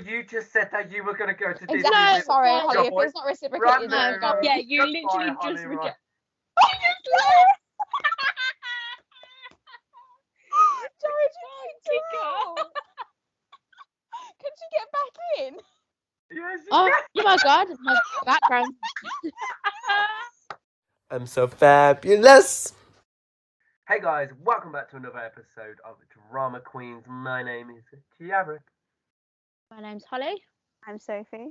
you just said that you were going to go to Disney. Exactly. with Sorry, your Holly. If boy. it's not reciprocated, then Run, sorry. Yeah, you Goodbye, literally Holly, just run. reject. Georgie, can she get back in? Yes, Oh, yes. oh my God, my background. I'm so fabulous. Hey guys, welcome back to another episode of Drama Queens. My name is Jared. My name's Holly. I'm Sophie.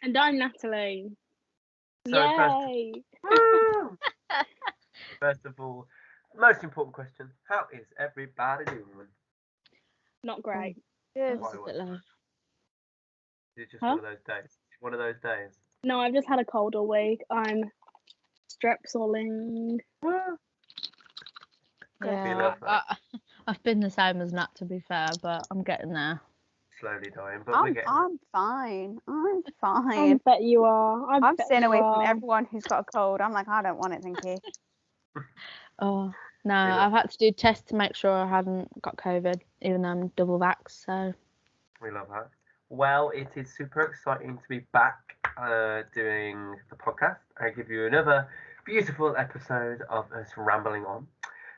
And I'm Natalie. So Yay! Woo! First of all, most important question: how is everybody doing? Not great. That Good. was a bit low. Is it just Huh? one of those days? One of those days. No, I've just had a cold all week. I'm strepsiling. Yeah, I've been the same as Nat, to be fair, but I'm getting there. Slowly dying, but we're getting. I'm fine. I'm I fine. bet you are. I'm bet staying you away from are. everyone who's got a cold. I'm like, I don't want it, thank you. Oh, no, Yeah. I've had to do tests to make sure I hadn't got COVID, even though I'm double vaxxed, so. We love that. Well, it is super exciting to be back doing the podcast. I give you another beautiful episode of us rambling on.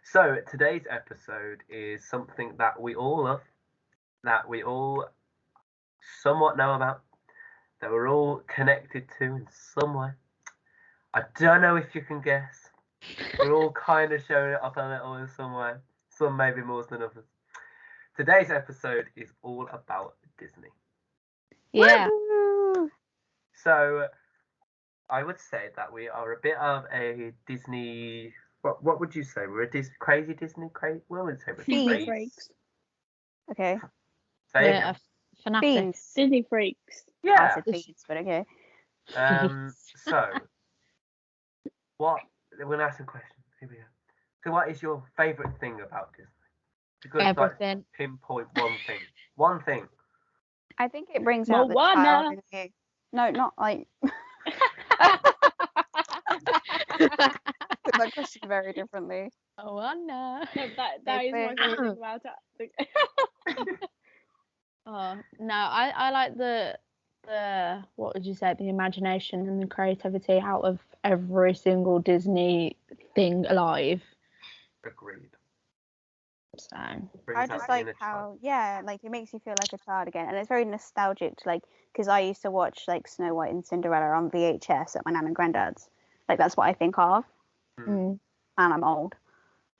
So today's episode is something that we all love, that we all somewhat know about, that we're all connected to in some way. I don't know if you can guess. We're all kind of showing it up a little in some way. Some maybe more than others. Today's episode is all about Disney. Yeah. Woo! So I would say that we are a bit of a Disney. What would you say? We're a crazy Disney crazy. What would you say? We're Disney crazy. freaks. Okay. Say We're again. a fanatic. Beans. Disney freaks. I Yeah. said beans, but okay. So what? We're gonna ask some questions. Here we go. So what is your favourite thing about Disney? If you could, like, Everything. pinpoint one thing. One thing. I think it brings out the child Moana. in you. No, not like. That question very differently. Oh, I know. No, that is my favorite thing about it. Oh, no, I like the what would you say, the imagination and the creativity out of every single Disney thing alive. Agreed. So Brings I out just the inner like how, child. yeah, like it makes you feel like a child again, and it's very nostalgic. Like, because I used to watch like Snow White and Cinderella on VHS at my nan and granddad's. Like that's what I think of, mm. and I'm old.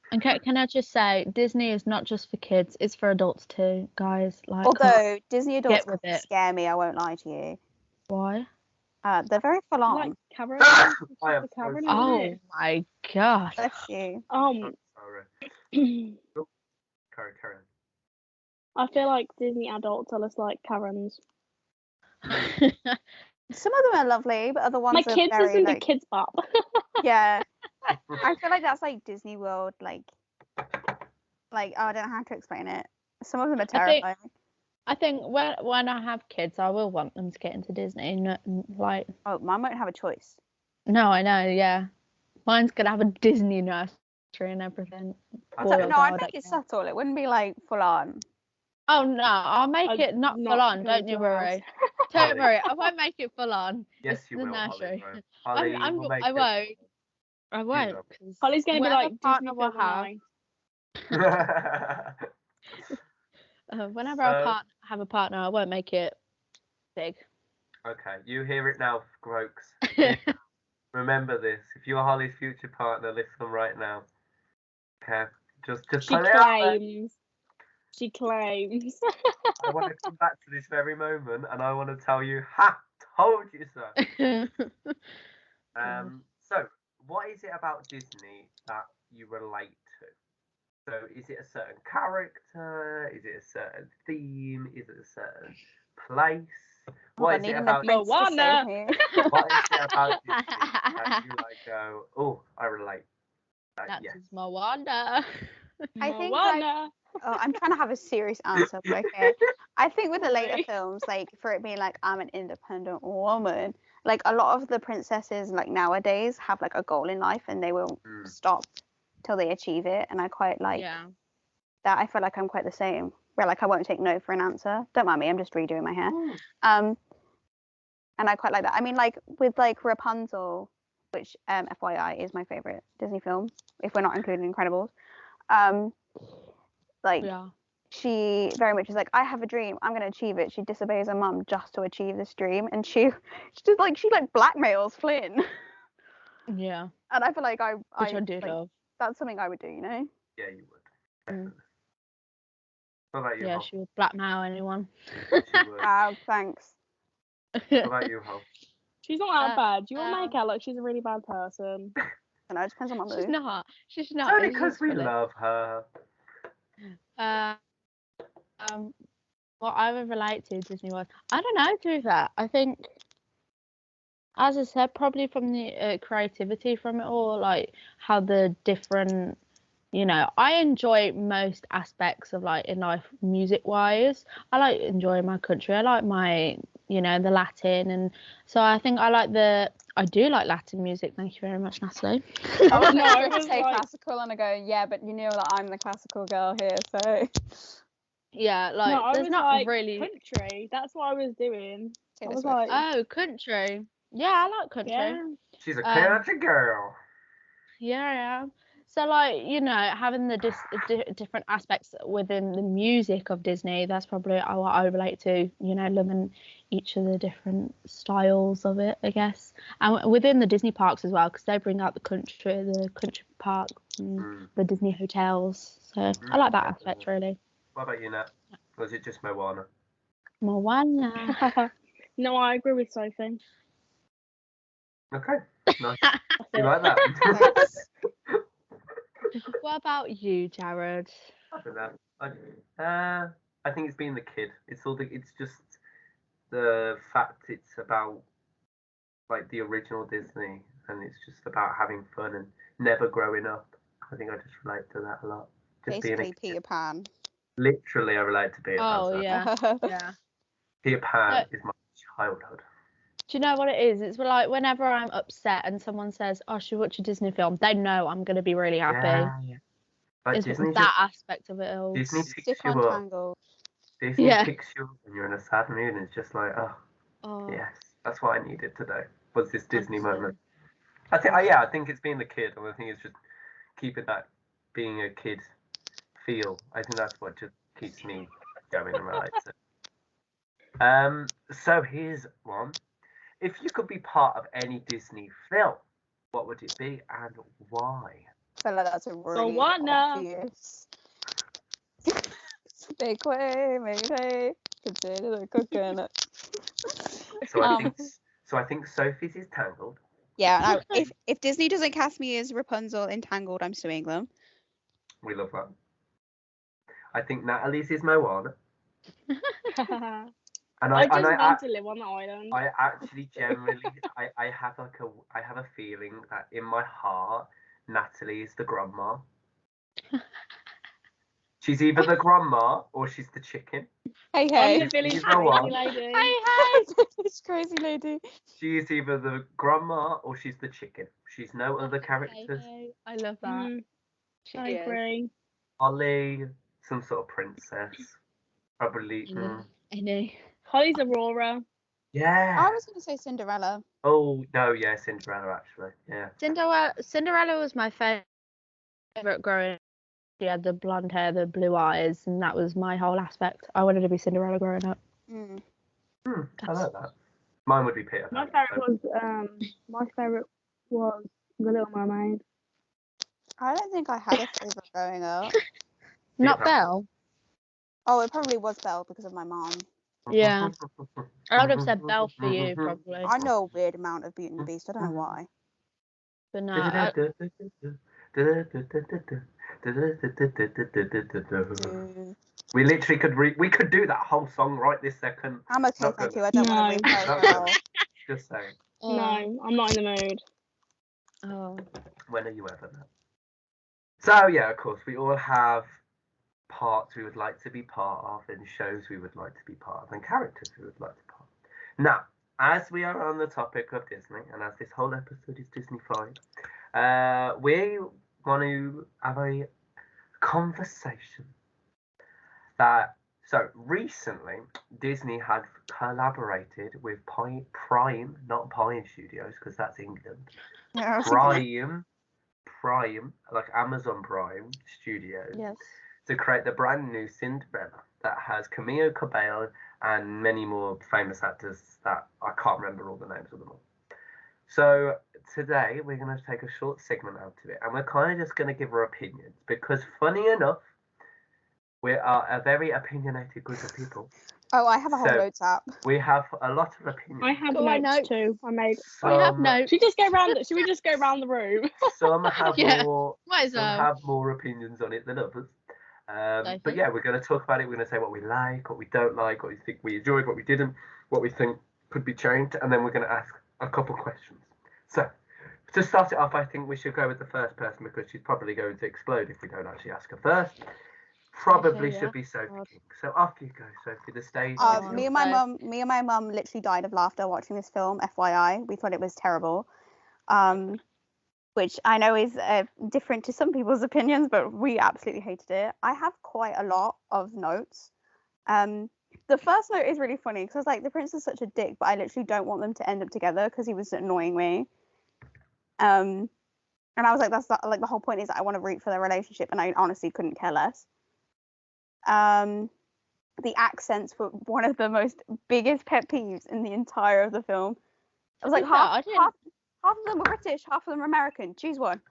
And can I just say, Disney is not just for kids; it's for adults too, guys. Like, Although Disney adults with kinda it. scare me, I won't lie to you. why? They're very full on. Like Cameron. I am so Cameron, Oh isn't it? my gosh! Bless you. Sorry. Carry on. I feel like Disney adults are just like Karens. Some of them are lovely, but other ones My are kids very listen to like, Kids Bop. yeah. I feel like that's like Disney World, like oh, I don't know how to explain it. Some of them are terrifying. I think when I have kids, I will want them to get into Disney. Like, Oh, mine won't have a choice. no, I know, yeah. Mine's gonna have a Disney nursery and everything. No, I'd make it subtle. It wouldn't be like full on. Oh no, I'll make I'm it not not full on. going Don't you to your house. worry. Don't worry, I won't make it full on. Yes, It's you the will, nursery. Holly. Holly will make I it. won't. I won't. will. 'Cause Holly's going to be whatever like partner Disney we'll Film have, Online. whenever I have a partner, I won't make it big. Okay, you hear it now, Grokes. Remember this. If you're Holly's future partner, listen right now. Okay, just She put it out there. claims. She claims. I want to come back to this very moment, and I want to tell you, ha, told you so. So, what is it about Disney that you relate to? So, is it a certain character? Is it a certain theme? Is it a certain place? What is it about Moana? What is it about Disney that you like go, oh, I relate? That's yes. Moana. I think Moana. I'm trying to have a serious answer, but okay. I think with the later films, like for it being like I'm an independent woman, like a lot of the princesses like nowadays have like a goal in life and they won't stop till they achieve it, and I quite like that. I feel like I'm quite the same. where like I won't take no for an answer. Don't mind me, I'm just redoing my hair. And I quite like that. I mean, like with like Rapunzel, which FYI is my favorite Disney film, if we're not including Incredibles. Like Yeah. she very much is like, I have a dream, I'm gonna achieve it. She disobeys her mum just to achieve this dream, and she blackmails Flynn. Yeah. And I feel like Which I do like, love. that's something I would do, you know? Yeah, you would. Definitely. What about you, Yeah, Hal? she would blackmail anyone. She would. Thanks. What about you, Hal? She's not that bad. You want to make um, out like she's a really bad person. And it depends on my mood. She's not. She's It's not. only It's because just we funny. love her. What I would relate to Disney World, I don't know. To be fair, I think, as I said, probably from the creativity from it all, like how the different, I enjoy most aspects of like in life, music wise. I like enjoying my country. I like my, the Latin, and so I think I do like Latin music. Thank you very much, Natalie. I was No, going it to was say like- classical, and I go, yeah, but you know that I'm the classical girl here, so. Yeah, like no, I there's was not like really. country. That's what I was doing. I Taylor was Swift. like, Oh, country. Yeah, I like country. yeah. She's a country girl. Yeah, I am. So, like, having the different aspects within the music of Disney, that's probably what I relate to, loving each of the different styles of it, I guess. And within the Disney parks as well, because they bring out the country park, the Disney hotels. So, I like that aspect, really. What about you, Nat? Or is it just Moana? Moana. No, I agree with Sophie. Okay, nice. That's You it. like that? What about you, Jared? I don't know. I think it's being the kid. It's just the fact it's about like the original Disney, and it's just about having fun and never growing up. I think I just relate to that a lot. Just being Basically a kid. Peter Pan. Literally, I relate to Peter Pan. Oh, so yeah. Yeah. Peter Pan is my childhood. Do you know what it is? It's like whenever I'm upset and someone says, "Oh, should we watch a Disney film?" They know I'm gonna be really happy. Yeah. Like It's Disney that aspect of it all. Disney picks Stick you on up. Tangled. Disney Yeah. picks you up when you're in a sad mood, and it's just like, oh, Oh, yes, that's what I needed today. Was this Disney 100%. moment? I think it's being the kid, and I think it's just keeping that being a kid feel. I think that's what just keeps me going and relates it. So here's one. If you could be part of any Disney film, what would it be and why? I feel like that's a really Moana. obvious. Big way, maybe consider the coconut. So I think Sophie's is Tangled. Yeah, if Disney doesn't cast me as Rapunzel in Tangled, I'm suing them. We love that. I think Natalie's is Moana. And I just I want to live on the island. I actually generally I have a feeling that in my heart Natalie is the grandma. She's either the grandma or she's the chicken. Hey, I'm hey. the village You know what? crazy lady. This crazy lady. She is either the grandma or she's the chicken. She's no other characters. Hey, I love that. I agree. Holly, some sort of princess. Probably. I know. Holly's Aurora. Yeah. I was going to say Cinderella. Oh no, yeah, Cinderella actually. Yeah. Cinderella was my favorite growing up. She had the blonde hair, the blue eyes, and that was my whole aspect. I wanted to be Cinderella growing up. I like that. Mine would be Peter Pan. My favorite was The Little Mermaid. I don't think I had a favorite growing up. Not Pan. Belle. Oh, it probably was Belle because of my mom. Yeah. I would have said Belle for you, probably. I know a weird amount of Beauty and the Beast. I don't know why. But no, We literally could do that whole song right this second. I'm okay, Not thank good. you. I don't want to No. replay it all. Just saying. No, I'm not in the mood. Oh. When are you ever? So yeah, of course, we all have parts we would like to be part of, and shows we would like to be part of, and characters we would like to be part of. Now, as we are on the topic of Disney, and as this whole episode is Disney-fied, we want to have a conversation that So recently, Disney had collaborated with Prime, not Pine Studios, because that's England. Yeah, I was thinking that. Prime, like Amazon Prime Studios, Yes. to create the brand new Cinderella that has Camille Cabello and many more famous actors that I can't remember all the names of them all. So today we're going to take a short segment out of it, and we're kind of just going to give our opinions because, funny enough, we are a very opinionated group of people. Oh, I have a whole So- notes app. We have a lot of opinions. I have Cool, I know. notes too. I made. We have Some, notes. Should we just go round? Should we just go round the room? some have Yeah. more. Might as Some well. have more opinions on it than others. But Sophie? yeah, we're going to talk about it. We're going to say what we like, what we don't like, what we think we enjoyed, what we didn't, what we think could be changed, and then we're going to ask a couple questions. So, to start it off, I think we should go with the first person because she's probably going to explode if we don't actually ask her first. Probably Sophie, should be yeah. Sophie God. King. So off you go, Sophie. The stage is Oh, Me yours. and my mum literally died of laughter watching this film. FYI, we thought it was terrible. Which I know is different to some people's opinions, but we absolutely hated it. I have quite a lot of notes. The first note is really funny because I was like, the prince is such a dick, but I literally don't want them to end up together because he was annoying me. And I was like, that's not, like the whole point is that I want to root for their relationship, and I honestly couldn't care less. The accents were one of the most biggest pet peeves in the entire of the film. I was like, Yeah, I didn't- half of them were British, half of them were American. Choose one.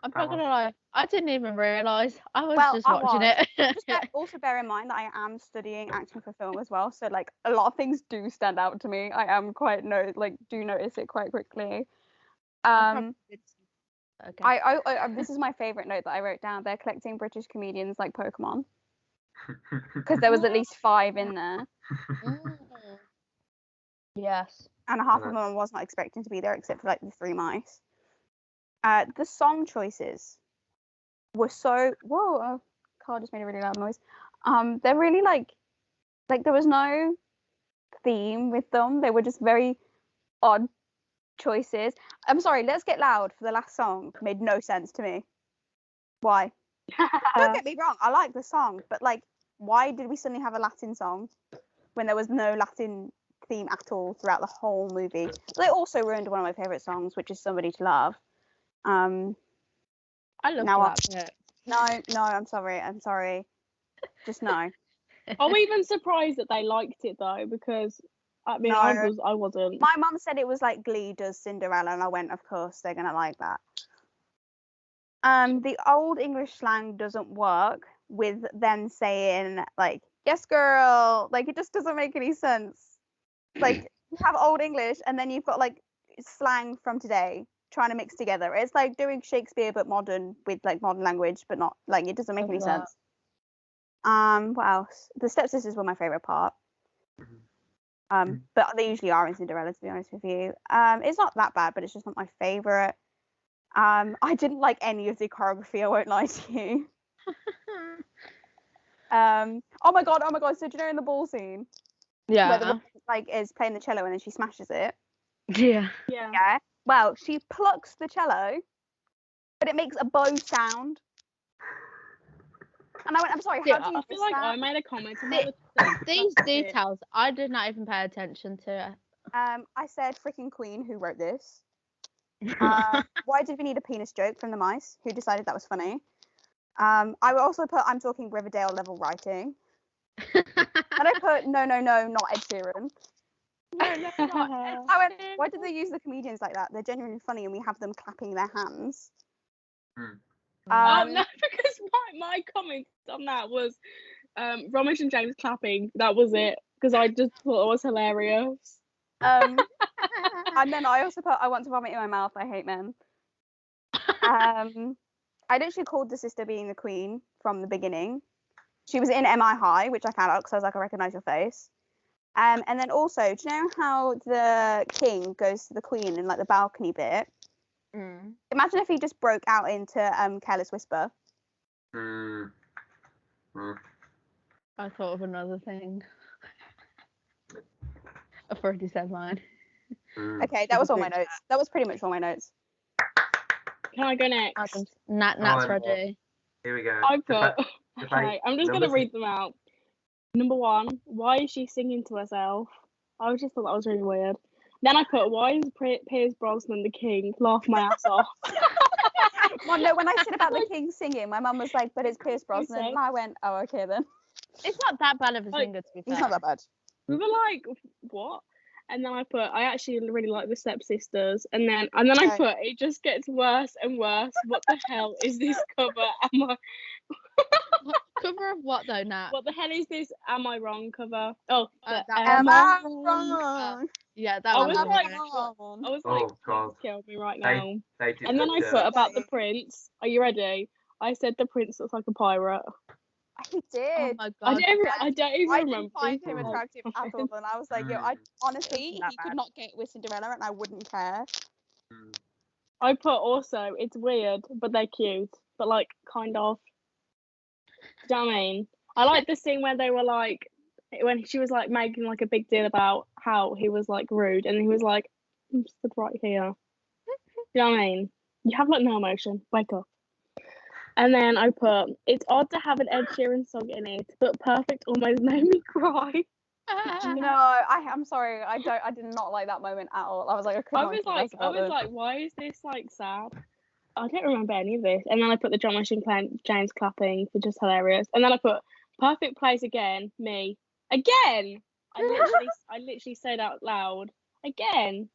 I'm not gonna lie. I didn't even realise. I was Well, just I watching was. it. Also bear in mind that I am studying acting for film as well, so like a lot of things do stand out to me. I am quite do notice it quite quickly. Okay. This is my favorite note that I wrote down. They're collecting British comedians like Pokemon because there was at least 5 in there, Mm. Yes. and half of them I was not expecting to be there except for like the 3 mice. The song choices were so whoa. Car just made a really loud noise. They're really like there was no theme with them. They were just very odd choices. I'm sorry, Let's Get Loud for the last song made no sense to me. Why? Don't get me wrong, I like the song, but like, why did we suddenly have a Latin song when there was no Latin theme at all throughout the whole movie? They also ruined one of my favorite songs, which is Somebody to Love. I love Now that bit. No, I'm sorry. Just no. I'm even surprised that they liked it though, because I mean, No. I wasn't. My mum said it was like Glee does Cinderella, and I went, of course they're gonna like that. The old English slang doesn't work with them saying like "yes, girl," like it just doesn't make any sense. Like you have old English, and then you've got like slang from today trying to mix together. It's like doing Shakespeare but modern with like modern language, but not like it doesn't make any Love that. sense. What else? The stepsisters were my favorite part. But they usually are in Cinderella, to be honest with you. It's not that bad, but it's just not my favorite. I didn't like any of the choreography, I won't lie to you. Oh my god, so do you know in the ball scene where the Yeah. woman like is playing the cello and then she smashes it? Yeah. Yeah. Yeah. Well, she plucks the cello, but it makes a bow sound. And I went, I'm sorry, Yeah, how do you I miss feel like that? I made a comment about These that's it. details, I did not even pay attention to. I said freaking Queen, who wrote this? Why did we need a penis joke from the mice? Who decided that was funny? I would also put I'm talking Riverdale level writing. And I put no, not Ed Sheeran. No, not. I went, why did they use the comedians like that? They're genuinely funny and we have them clapping their hands. Oh no, because my comment on that was Romesh and James clapping. That was it, because I just thought it was hilarious. And then I also put I want to vomit in my mouth. I hate men. I literally called the sister being the queen from the beginning. She was in MI High, which I found out because I was like, I recognise your face. And then also, do you know how the king goes to the queen in like the balcony bit? Imagine if he just broke out into Careless Whisper. I thought of another thing. I've already said mine. Okay, that was all my notes. That was pretty much all my notes. Can I go next? Adam's Nat's Oh, ready. Here we go. I put. Debate Okay, I'm just gonna number read them out. Number 1, why is she singing to herself? I just thought that was really weird. Then I put, why is Pierce Brosnan the king? Laugh my ass off. Well, no, when I said about the king singing, my mum was like, but it's Pierce Brosnan. Okay. And I went, oh, okay then. It's not that bad of a Like, singer, to be He's fair. not that bad. We were like, what? And then I put, I actually really like the Stepsisters. And then I put, it just gets worse and worse. What the hell is this cover? Cover of what though, Nat? What the hell is this? Am I wrong cover? Oh, that Am I wrong? Yeah, that I one. was Am like, I wrong? I was like, Oh, God. kill me right now. They did And then I such put a- about the prince. Are you ready? I said the prince looks like a pirate. He Oh did. my I god. don't even I remember. didn't find him Oh. attractive at all, and I was like, yo, I honestly, he that could bad. not get with Cinderella, and I wouldn't care. Mm. I put also, it's weird, but they're cute. But like, kind of. Do you know what I mean? I like the scene where they were like, when she was like making like a big deal about how he was like rude, and he was like, I'm stood right here. Do you know what I mean? You have like no emotion. Wake up. And then I put, it's odd to have an Ed Sheeran song in it, but Perfect almost made me cry. No, I'm sorry, I did not like that moment at all. I was like, I couldn't. I was like, why is this like sad? I don't remember any of this. And then I put the drum machine playing James clapping for just hilarious. And then I put perfect plays again, me. Again! I literally said out loud, again.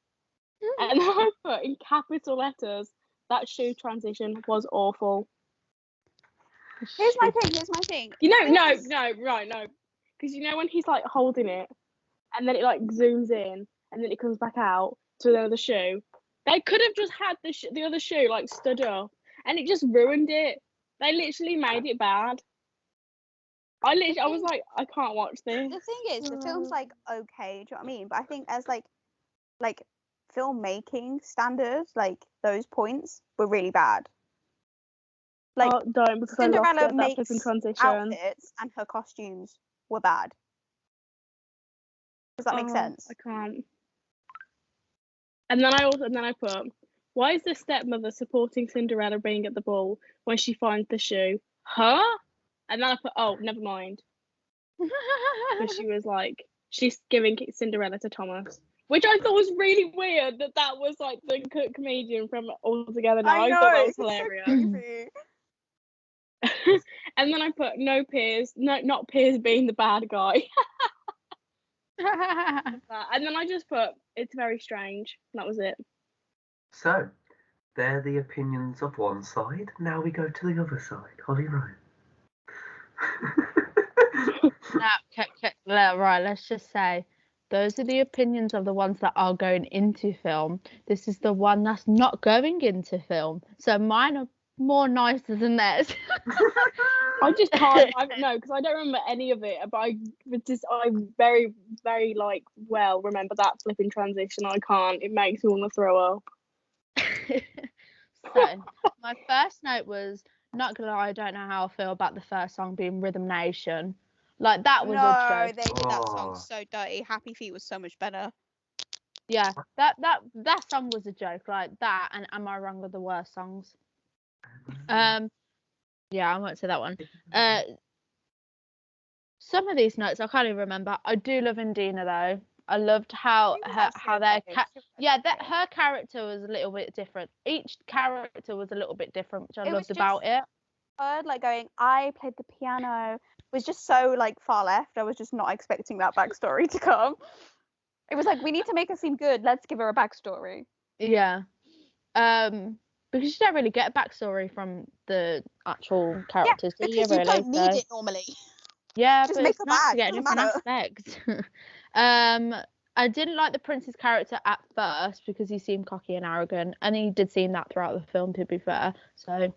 And then I put in capital letters, that shoe transition was awful. Here's my thing. You know, no. Because you know when he's like holding it and then it like zooms in and then it comes back out to the other shoe. They could have just had the other shoe like stood up and it just ruined it. They literally made it bad. I was like, I can't watch this. The thing is, the film's like okay, do you know what I mean? But I think as like filmmaking standards, like those points were really bad. Like don't, because Cinderella I lost it, that makes flipping transition. outfits and her costumes were bad. Does that make sense? I can't. And then I put, why is the stepmother supporting Cinderella being at the ball when she finds the shoe? Huh? And then I put, oh, never mind. Because she was like, she's giving Cinderella to Thomas. Which I thought was really weird that was like the comedian from All Together Now. I thought that was hilarious. And then I put no Piers, not Piers being the bad guy. And then I just put, it's very strange. And that was it. So, they're the opinions of one side. Now we go to the other side. Holly Ryan. Right, let's just say those are the opinions of the ones that are going into film. This is the one that's not going into film. So mine are more nicer than theirs. I just can't. No, because I don't remember any of it. But I very, very like well remember that flipping transition. I can't. It makes me want to throw up. So my first note was, not gonna lie, I don't know how I feel about the first song being Rhythm Nation. Like that was a joke. They did that song so dirty. Happy Feet was so much better. Yeah, that song was a joke. Like that and Am I Wrong are the worst songs. Yeah, I won't say that one. Some of these notes I can't even remember. I do love Indina though. I loved how their her character was a little bit different. Each character was a little bit different, which I loved about it. Like going, I played the piano was just so like far left. I was just not expecting that backstory to come. It was like, we need to make her seem good. Let's give her a backstory. Yeah. Because you don't really get a backstory from the actual characters, do you really? You don't need it normally. Yeah, just but make it's her nice bad. to get a different aspect. I didn't like the prince's character at first because he seemed cocky and arrogant, and he did seem that throughout the film, to be fair. So,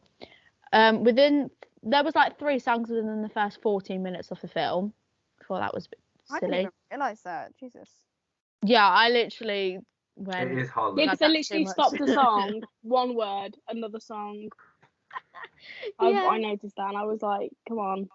there was like 3 songs within the first 14 minutes of the film. I thought that was a bit silly. I didn't even realise that. Jesus. Yeah, I literally It is hard. Yeah, because I literally stopped the song, one word, another song. Yeah. I noticed that, and I was like, come on.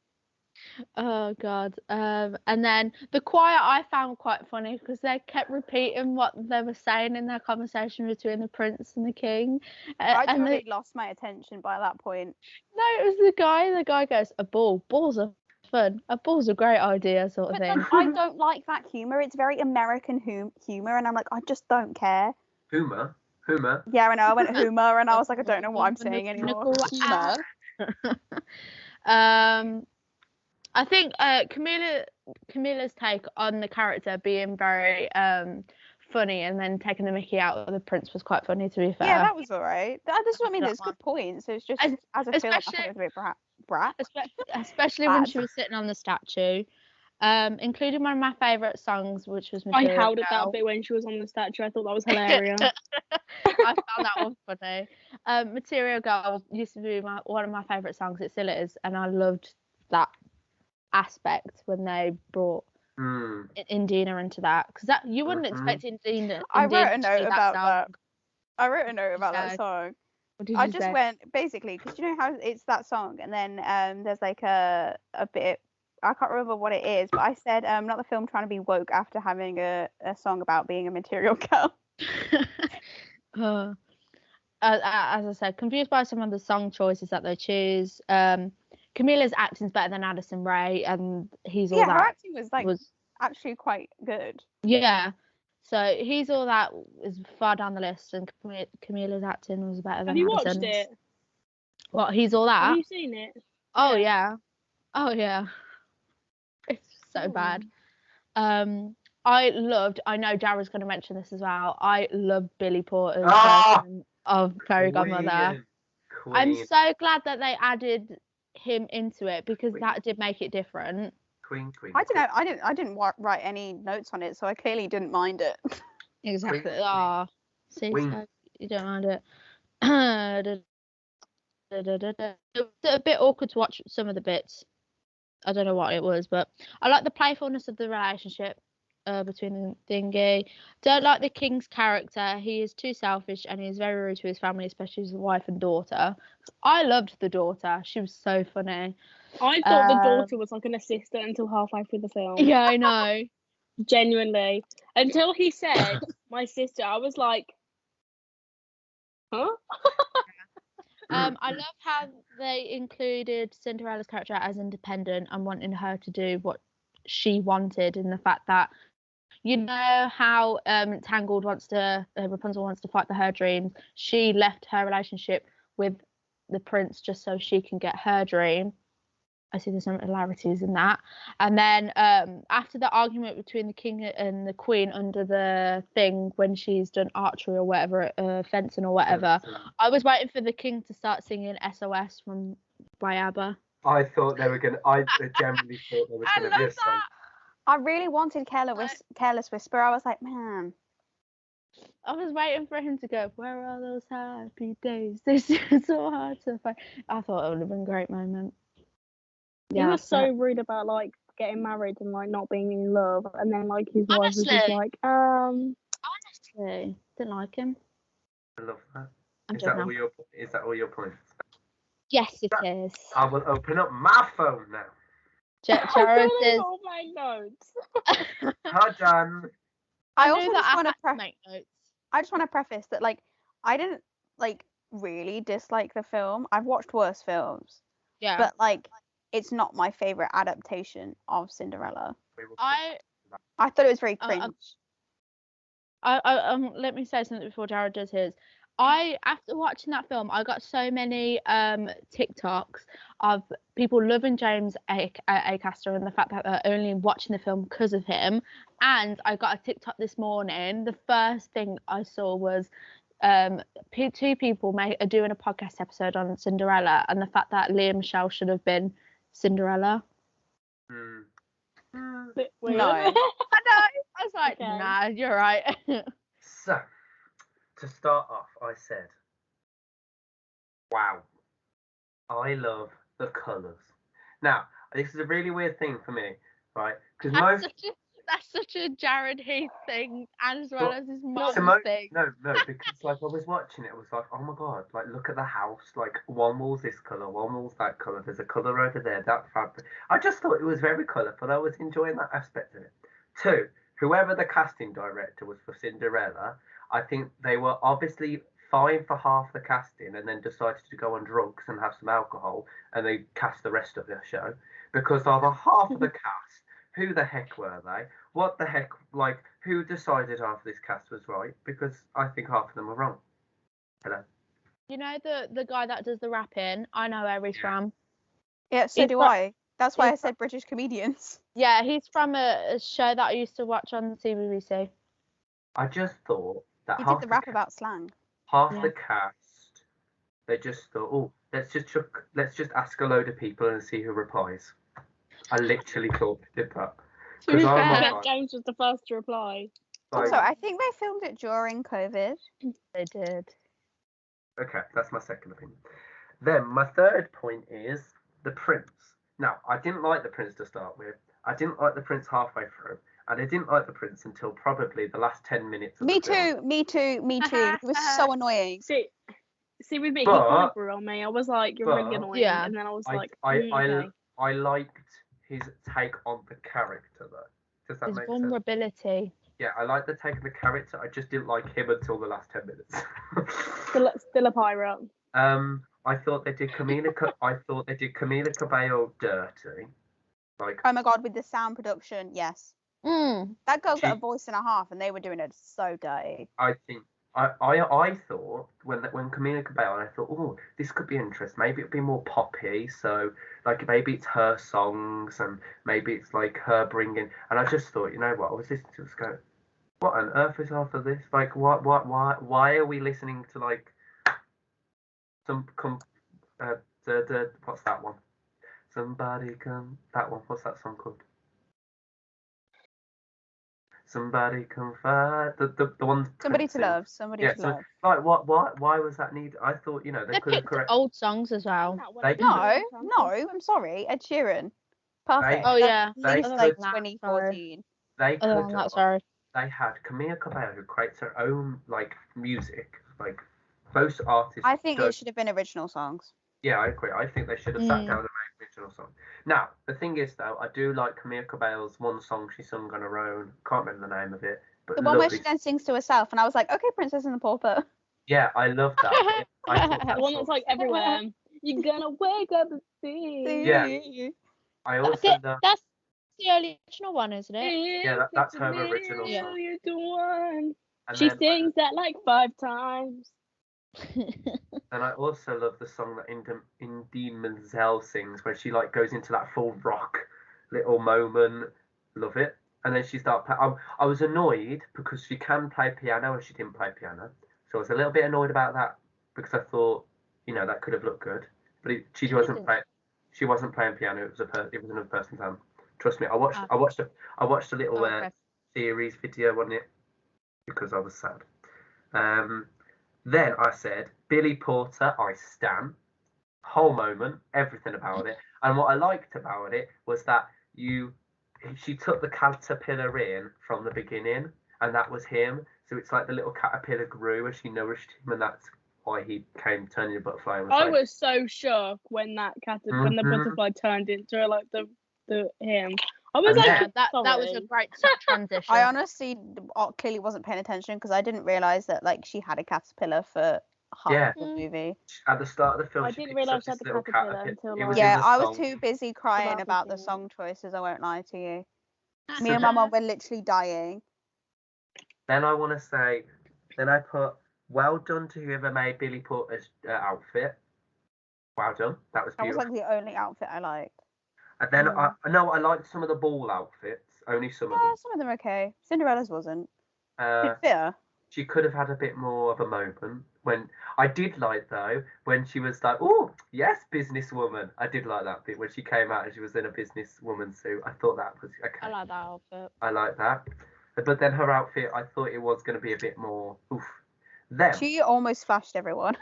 Oh god. And then the choir I found quite funny because they kept repeating what they were saying in their conversation between the prince and the king. I totally lost my attention by that point. No, it was the guy. The guy goes, a ball. Balls are fun. A ball's a great idea, sort of But then thing. I don't like that humor. It's very American humor, and I'm like, I just don't care. Humor. Yeah, I know. I went humor, and I was like, I don't know what I'm saying anymore. Humor. I think Camilla's take on the character being very funny and then taking the mickey out of the prince was quite funny, to be fair. Yeah, that was alright. This is what I mean. There's good points. It's just as a film, I thought it was a bit brat. Especially when she was sitting on the statue. Including one of my favourite songs, which was I Material howled at Girl. that bit when she was on the statue. I thought that was hilarious. I found that one funny. Material Girl used to be one of my favourite songs. It still is, and I loved that aspect when they brought Indina into that, because that you wouldn't expect Indina. I wrote a to note do about that. song. I wrote a note about that song. What did I you just say? went basically because you know how it's that song, and then there's like a bit. I can't remember what it is, but I said not the film trying to be woke after having a song about being a material girl. As I said, confused by some of the song choices that they choose. Camilla's acting's better than Addison Rae, and he's all Yeah, that. her acting was actually quite good. Yeah, so he's all that is far down the list, and Camilla's acting was better than Have you Addison's. watched it? What? He's all that? Have you seen it? Oh yeah. Oh yeah. It's so bad. I know Jared's going to mention this as well. I love Billy Porter's version of Fairy Godmother. Queen. I'm so glad that they added him into it because that did make it different. Queen. I don't know. I didn't write any notes on it, so I clearly didn't mind it. Exactly. Queen. Ah, see, so you don't mind it. It was a bit awkward to watch some of the bits. I don't know what it was, but I like the playfulness of the relationship between the thingy. Don't like the king's character. He is too selfish and he's very rude to his family, especially his wife and daughter. I loved the daughter. She was so funny. I thought the daughter was like an assistant until halfway through the film. Yeah, I know. Genuinely. Until he said, my sister, I was like, huh? I love how they included Cinderella's character as independent and wanting her to do what she wanted, and the fact that, you know how Rapunzel wants to fight for her dreams. She left her relationship with the prince just so she can get her dream. I see there's some similarities in that. And then after the argument between the king and the queen under the thing, when she's done archery or whatever, fencing or whatever, I was waiting for the king to start singing SOS by ABBA. I thought they were going to, I generally thought there was going to be a song. I really wanted Careless Whisper. I was like, man. I was waiting for him to go, where are those happy days? This is so hard to find. I thought it would have been a great moment. He was so rude about like getting married and like not being in love, and then like his wife was just like, honestly, didn't like him. I love that. Is that all your points? Yes, it is. I will open up my phone now. Jared says, all my notes. Done. I also just want to make notes. I just want to preface that like I didn't like really dislike the film. I've watched worse films. Yeah. But like it's not my favorite adaptation of Cinderella. I thought it was very cringe. Let me say something before Jared does his. After watching that film, I got so many TikToks of people loving James Acaster and the fact that they're only watching the film because of him. And I got a TikTok this morning. The first thing I saw was two people are doing a podcast episode on Cinderella and the fact that Lea Michele should have been Cinderella. No. I know. I was like, okay. Nah, you're right. So, to start off, I said, wow, I love the colours. Now, this is a really weird thing for me, right? Because that's such a Jared Heath thing, as well as his mum thing. No, because like I was watching it, I was like, oh my god, like look at the house, like one wall's this colour, one wall's that colour, there's a colour over there, that fabric. I just thought it was very colourful. I was enjoying that aspect of it. 2, whoever the casting director was for Cinderella, I think they were obviously fine for half the casting and then decided to go on drugs and have some alcohol and they cast the rest of the show. because of a half of the cast. Who the heck were they? What the heck? Like, who decided half of this cast was right? Because I think half of them are wrong. Hello. You know the guy that does the rapping? I know where he's from. Yeah, so He's do fro- I. That's why I he's said British comedians. Yeah, he's from a show that I used to watch on CBBC. I just thought that He half did the the rap about slang. half Yeah. the cast, they just thought, oh, let's just ask a load of people and see who replies. I literally thought they did that. To be 'Cause I'm fair, not- Bet James was the first to reply. Like, Also, I think they filmed it during COVID. they did. okay, that's my second opinion. Then my third point is the Prince. Now, I didn't like the Prince to start with. I didn't like the Prince halfway through, and I didn't like the Prince until probably the last 10 minutes of Me the film. too, me too, me too. He was so annoying. See, with me, he But- kind of grew on me. I was like, you're really but- annoying, Yeah. and then I was I, like, I, okay. I liked his take on the character, though. Does that His make sense? vulnerability. Yeah, I like the take of the character. I just didn't like him until the last 10 minutes. Still a pirate. I thought they did Camila Cabello dirty. Like, Oh my god, with the sound production, yes. That girl got a She- voice and a half, and they were doing it so dirty. I think I thought when Camila Cabello, I thought, oh, this could be interesting. Maybe it'd be more poppy. So like maybe it's her songs and maybe it's like her bringing. And I just thought, you know what? I was listening to this go, what on earth is half of this? Like why are we listening to like the what's that one? Somebody come that one. What's that song called? Somebody come find the one. Somebody to Prince love, somebody Yeah, to so- love. Like why was that needed? I thought, you know, they They could have picked corrected. old songs as well. They- No, I'm sorry, Ed Sheeran. Perfect. Oh, yeah. That's at least They like could- 2014. They Other could than that, have. sorry. They had Camila Cabello who creates her own like music. Like most artists. I think don't- it should have been original songs. Yeah, I agree. I think they should have sat Mm. down and made original song. Now the thing is though, I do like Camila Cabello's one song she sung on her own. Can't remember the name of it, but The one where lovely. she then sings to herself, and I was like, okay, Princess and the Pauper. Yeah, I love that. I thought that The one song that's like everywhere. You're gonna wake up and see. Yeah. I That's also it. love. That's the original one, isn't it? Yeah, that's her original Yeah. song. You're the one. And She then, sings that like 5 times. and I also love the song that Indie Menzel sings, where she like goes into that full rock little moment. Love it. And then she starts. I was annoyed because she can play piano and she didn't play piano, so I was a little bit annoyed about that because I thought, you know, that could have looked good, but she wasn't didn't. playing. She wasn't playing piano. It was another person's hand. Trust me. I watched Okay. a little Oh, okay. series video on it because I was sad. Then I said Billy Porter, I stan. Whole moment, everything about it. And what I liked about it was that she took the caterpillar in from the beginning, and that was him. So it's like the little caterpillar grew as she nourished him, and that's why he came turning a butterfly. And I like, was so shocked when when the Mhm. butterfly turned into like the him. I was And like, then- that was a sorry. great transition. I honestly clearly wasn't paying attention because I didn't realize that like she had a caterpillar for half Yeah. of the movie. at the start of the film, I she didn't picks up realise she this had the little caterpillar until, It like- was in Yeah, the I was song. too busy crying About about the 15 song choices. I won't lie to you. So Me and my mum were literally dying. Then I want to say, then I put, well done to whoever made Billy Porter's outfit. Well done. That was That was beautiful. like the only outfit I liked. And then Mm. I liked some of the ball outfits. Only some of Yeah, them. some of them are okay. Cinderella's wasn't. Uh, Did fit her. she could have had a bit more of a moment. When I did like though when she was like, oh yes, businesswoman. I did like that bit when she came out and she was in a businesswoman suit. I thought that was okay. I like that outfit. I like that. But then her outfit, I thought it was going to be a bit more. Oof. Then She almost flashed everyone.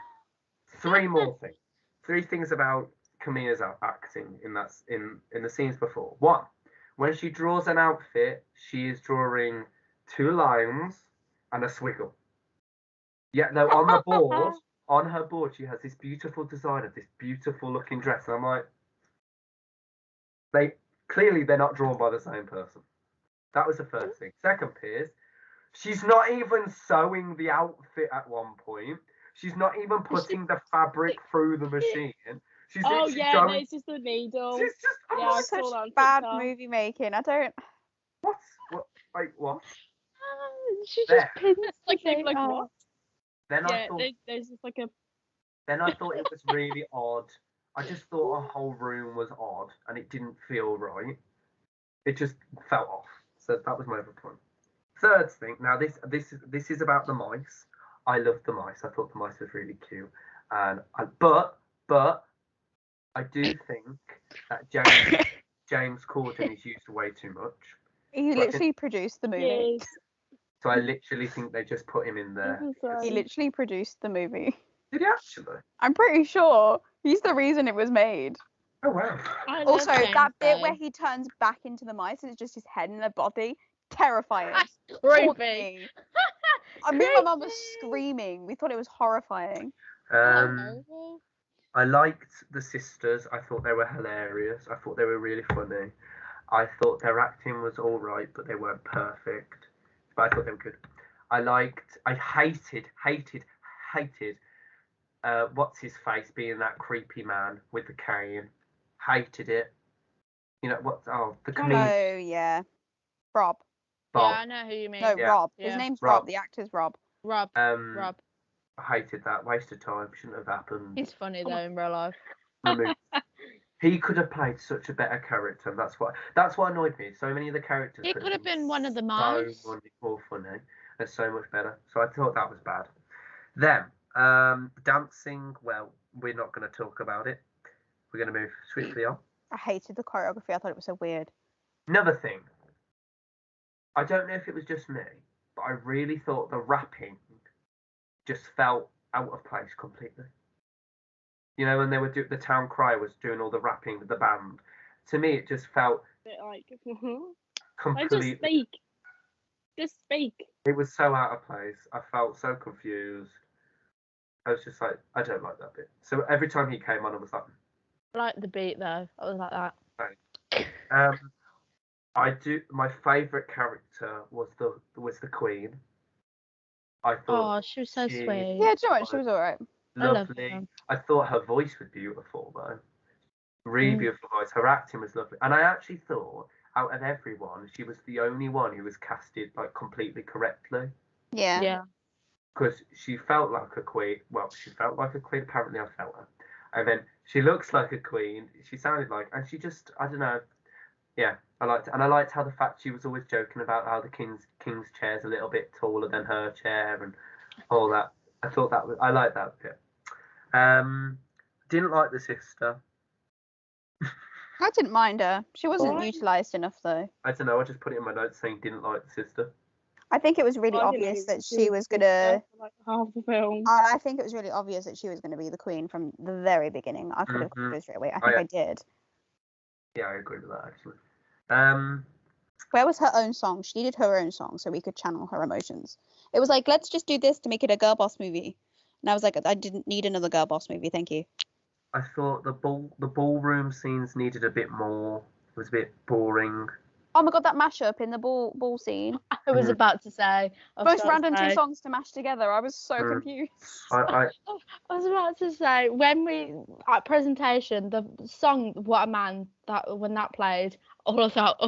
three more things. Three things about Camilla's acting in the scenes before. One, when she draws an outfit, she is drawing 2 lines and a swiggle. Yeah, no, on the board, on her board, she has this beautiful design of this beautiful looking dress. And I'm like, they're not drawn by the same person. That was the first thing. Second, Piers, she's not even sewing the outfit at one point. She's not even putting the fabric through the machine. She's Oh literally yeah, going. there's just a needle. She's just. Yeah, I Such saw that on bad TikTok. movie making. I don't. What? What? Wait, what? She There. just pins Like the thing. people like Oh. what? Then I Yeah, thought. there's just like a. Then I thought it was really odd. I just thought our whole room was odd, and it didn't feel right. It just felt off. So that was my other point. Third thing. Now this is about the mice. I loved the mice. I thought the mice was really cute, and but I do think that James Corden is used way too much. He So I literally produced the movie. Yes. So I literally think they just put him in there. Sorry. He literally produced the movie. Did he actually? I'm pretty sure he's the reason it was made. Oh wow. I love Also, James that bit though. where he turns back into the mice and it's just his head and their body, terrifying. Creepy. Me and my mum was screaming. We thought it was horrifying. I liked the sisters. I thought they were hilarious. I thought they were really funny. I thought their acting was all right, but they weren't perfect. But I thought they were good. I hated what's his face being that creepy man with the cane. Hated it. You know what? Oh, the comedian Oh yeah, Rob. Bob. Yeah, I know who you mean. No, Yeah. Rob. His Yeah. name's Rob. Rob. The actor's Rob. Rob. I hated that. Waste of time. Shouldn't have happened. He's funny though in real life. Removed. He could have played such a better character. That's what annoyed me. So many of the characters. He could have been one of the so mice. more funny and so much better. So I thought that was bad. Then dancing. Well, we're not going to talk about it. We're going to move swiftly on. I hated the choreography. I thought it was so weird. Another thing. I don't know if it was just me, but I really thought the rapping just felt out of place completely. You know, when they were the town crier was doing all the rapping with the band. To me, it just felt Like, completely. just speak. It was so out of place. I felt so confused. I was just like, I don't like that bit. So every time he came on, I was like, I like the beat though. I was like that. I do. My favourite character was the Queen. I thought Oh, she was so she- sweet. Yeah, do you know what? She was alright. I love lovely. her. I thought her voice was beautiful though. Really beautiful voice. Her acting was lovely, and I actually thought out of everyone, she was the only one who was casted like completely correctly. Yeah. Yeah. Because she felt like a queen. Well, she felt like a queen. Apparently, I felt her. And then she looks like a queen. She sounded like, and she just, I don't know. Yeah, I liked it. And I liked how the fact she was always joking about how the king's chair's a little bit taller than her chair and all that. I thought that was, I liked that bit. Didn't like the sister. I didn't mind her. She wasn't Why? utilised enough though. I don't know. I just put it in my notes saying didn't like the sister. I think it was really I didn't obvious know that she was gonna. there for, like half the film. I think it was really obvious that she was gonna be the queen from the very beginning. I could have called her straight away. I think yeah. I did. Yeah, I agree with that actually. Where was her own song? She needed her own song so we could channel her emotions. It was like, let's just do this to make it a girl boss movie. And I was like, I didn't need another girl boss movie, thank you. I thought the ballroom scenes needed a bit more. It was a bit boring. Oh my god, that mashup in the ball scene. I was about to say. Most random two songs to mash together. I was so confused. I I was about to say when we at presentation the song "What a Man" that when that played, all I thought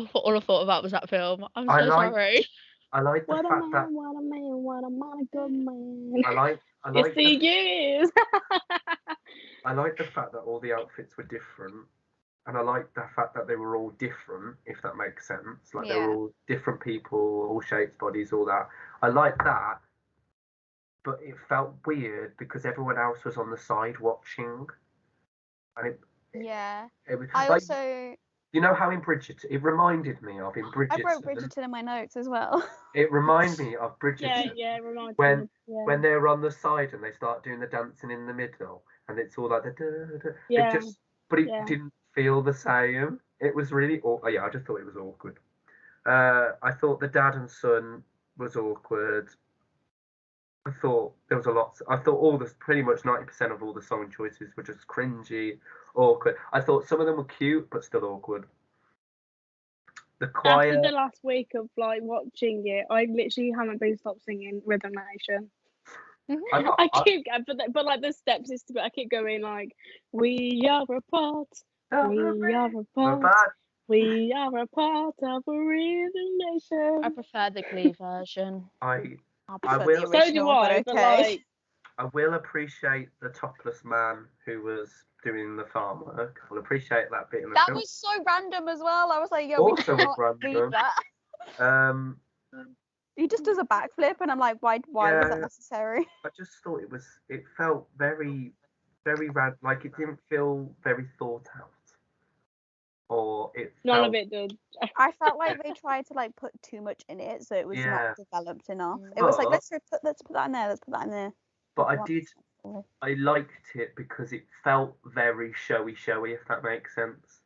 about was that film. I'm so sorry. I like the What a fact man, that what a man, what a man, a good man. I like Yes, he is. I like the fact that all the outfits were different, and I like the fact that they were all different, if that makes sense. Like they were all different people, all shapes, bodies, all that. I like that, but it felt weird because everyone else was on the side watching, and it was. I like, also. You know how in Bridgerton, it reminded me of in Bridgerton. I wrote Bridgerton in my notes as well. It reminded me of Bridgerton. Yeah, it reminds when me. Yeah. when they're on the side and they start doing the dancing in the middle, and it's all like the Yeah. but it didn't feel the same. It was really I just thought it was awkward. I thought the dad and son was awkward. I thought there was a lot. I thought pretty much 90% of all the song choices were just cringy, awkward. I thought some of them were cute but still awkward. The choir. After the last week of like watching it, I literally haven't been stopped singing Rhythm Nation. I keep, but like the stepsister bit, I keep going like, we are a part, we are a part, we are a part of a relation. I prefer the Glee version. I prefer will- the So do original, I, but but okay. like, I will appreciate the topless man who was doing the farm work. I'll appreciate that bit in the That film. was so random as well. I was like, yo, Also we was cannot leave random. that. He just does a backflip, and I'm like, why was that Yeah. necessary? I just thought it felt very, very random. Like it didn't feel very thought out. Or it none felt, of it did. I felt like they tried to like put too much in it, so it was Yeah. not developed enough. It was like, But- let's put that in there, let's put that in there. but I What? liked it because it felt very showy, if that makes sense.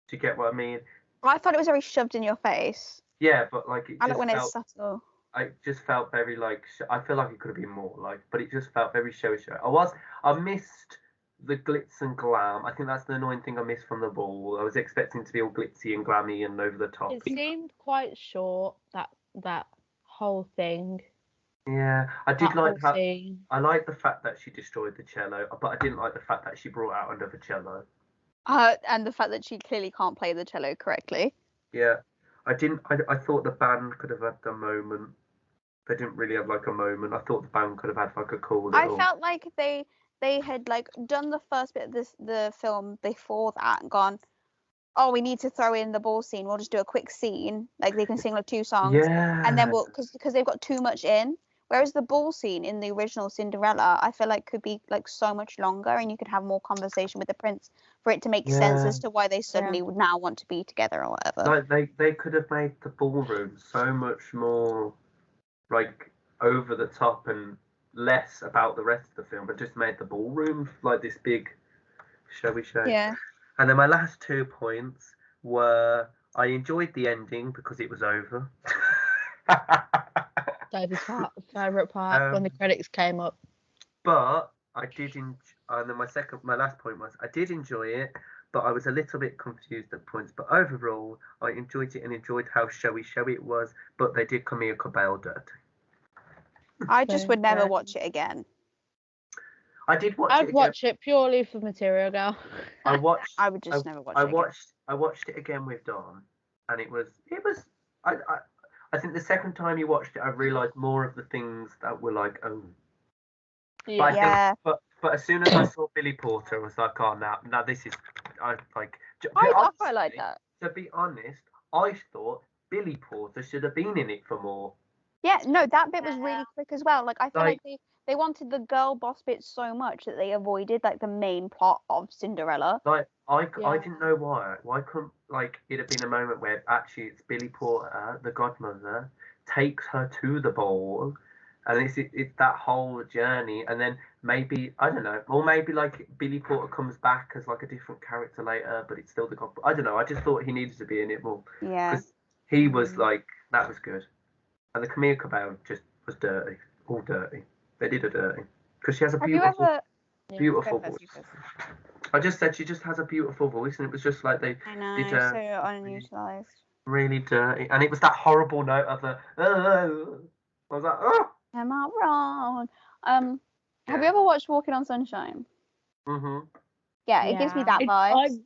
Do you get what I mean? I thought it was very shoved in your face. Yeah, but like it I like just when felt, it's subtle. I just felt very like, I feel like it could have been more like, but it just felt very showy. I missed the glitz and glam. I think that's the annoying thing I missed from the ball. I was expecting to be all glitzy and glammy and over the top. It seemed quite short, that whole thing. Yeah, I did That like whole how, scene. I liked the fact that she destroyed the cello, but I didn't like the fact that she brought out another cello. And the fact that she clearly can't play the cello correctly. Yeah, I didn't. I thought the band could have had a moment. They didn't really have like a moment. I thought the band could have had like a cool I little. felt like they had like done the first bit of the film before that and gone, oh, we need to throw in the ball scene. We'll just do a quick scene, like they can sing like 2 songs, Yeah. and then we'll because they've got too much in. Whereas the ball scene in the original Cinderella, I feel like could be like so much longer, and you could have more conversation with the prince for it to make sense Yeah. as to why they suddenly would now want to be together or whatever. Like they could have made the ballroom so much more like over the top and less about the rest of the film, but just made the ballroom like this big showy show. Yeah. And then my last 2 points were I enjoyed the ending because it was over. David's favourite part when the credits came up. But I did and then my last point was I did enjoy it, but I was a little bit confused at points. But overall, I enjoyed it and enjoyed how showy it was. But they did Camille Cabell dirty. I just would never Yeah. watch it again. I did watch it I'd again. watch it purely for Material Girl. I watched. I would just never watch I it again. watched it again with Dawn, and it was. I think the second time you watched it, I realised more of the things that were like, oh. But I think- Yeah. but as soon as I saw Billy Porter, I was like, oh, now this is. I like. I quite like that. To be honest, I thought Billy Porter should have been in it for more. Yeah, no, that bit was really quick as well. Like I feel Like- like they wanted the girl boss bit so much that they avoided like the main plot of Cinderella. Like I Yeah. didn't know why. Why couldn't like it have been a moment where actually it's Billy Porter, the godmother, takes her to the ball, and it's that whole journey, and then maybe I don't know, or maybe like Billy Porter comes back as like a different character later, but it's still the god. I don't know. I just thought he needed to be in it more Yeah. because he was like that was good, and the Camille Cabell just was dirty, all dirty. They did her dirty because she has a Have you beautiful. ever? Beautiful Go first, voice. you first. I just said she just has a beautiful voice, and it was just like they I know, did so unutilized. really dirty, and it was that horrible note of the. I was like, oh. Am I wrong? Have you Yeah. ever watched Walking on Sunshine? Mhm. Yeah, it gives me Yeah. that I vibe.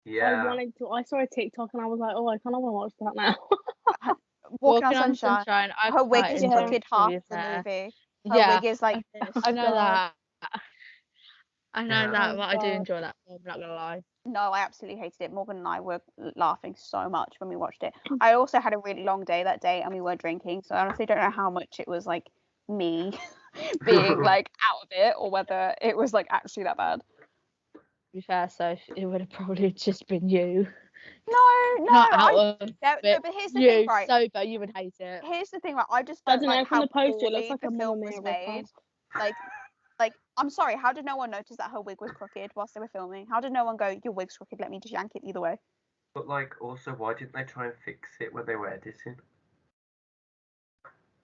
Yeah. wanted to. I saw a TikTok and I was like, oh, I kind of want to watch that now. Walking on Sunshine. I Her wig quite is enjoyed, crooked to half be the fair. movie. Her Yeah, wig is like this. I know God. that. I know Yeah. that, Oh, but I do God. enjoy that film, I'm not gonna lie. No, I absolutely hated it. Morgan and I were laughing so much when we watched it. I also had a really long day that day and we were drinking, so I honestly don't know how much it was like me being like out of it or whether it was like actually that bad. To be fair, so it would have probably just been you. No, Not out of no, it. but here's the You thing, right? sober, you would hate it. Here's the thing, right? I just I don't don't know. like From how the poster, it looks poorly like the a film Mamma was Mia made. ripoff. Like, I'm sorry, how did no one notice that her wig was crooked whilst they were filming? How did no one go, your wig's crooked, let me just yank it either way? But like, also, why didn't they try and fix it when they were editing?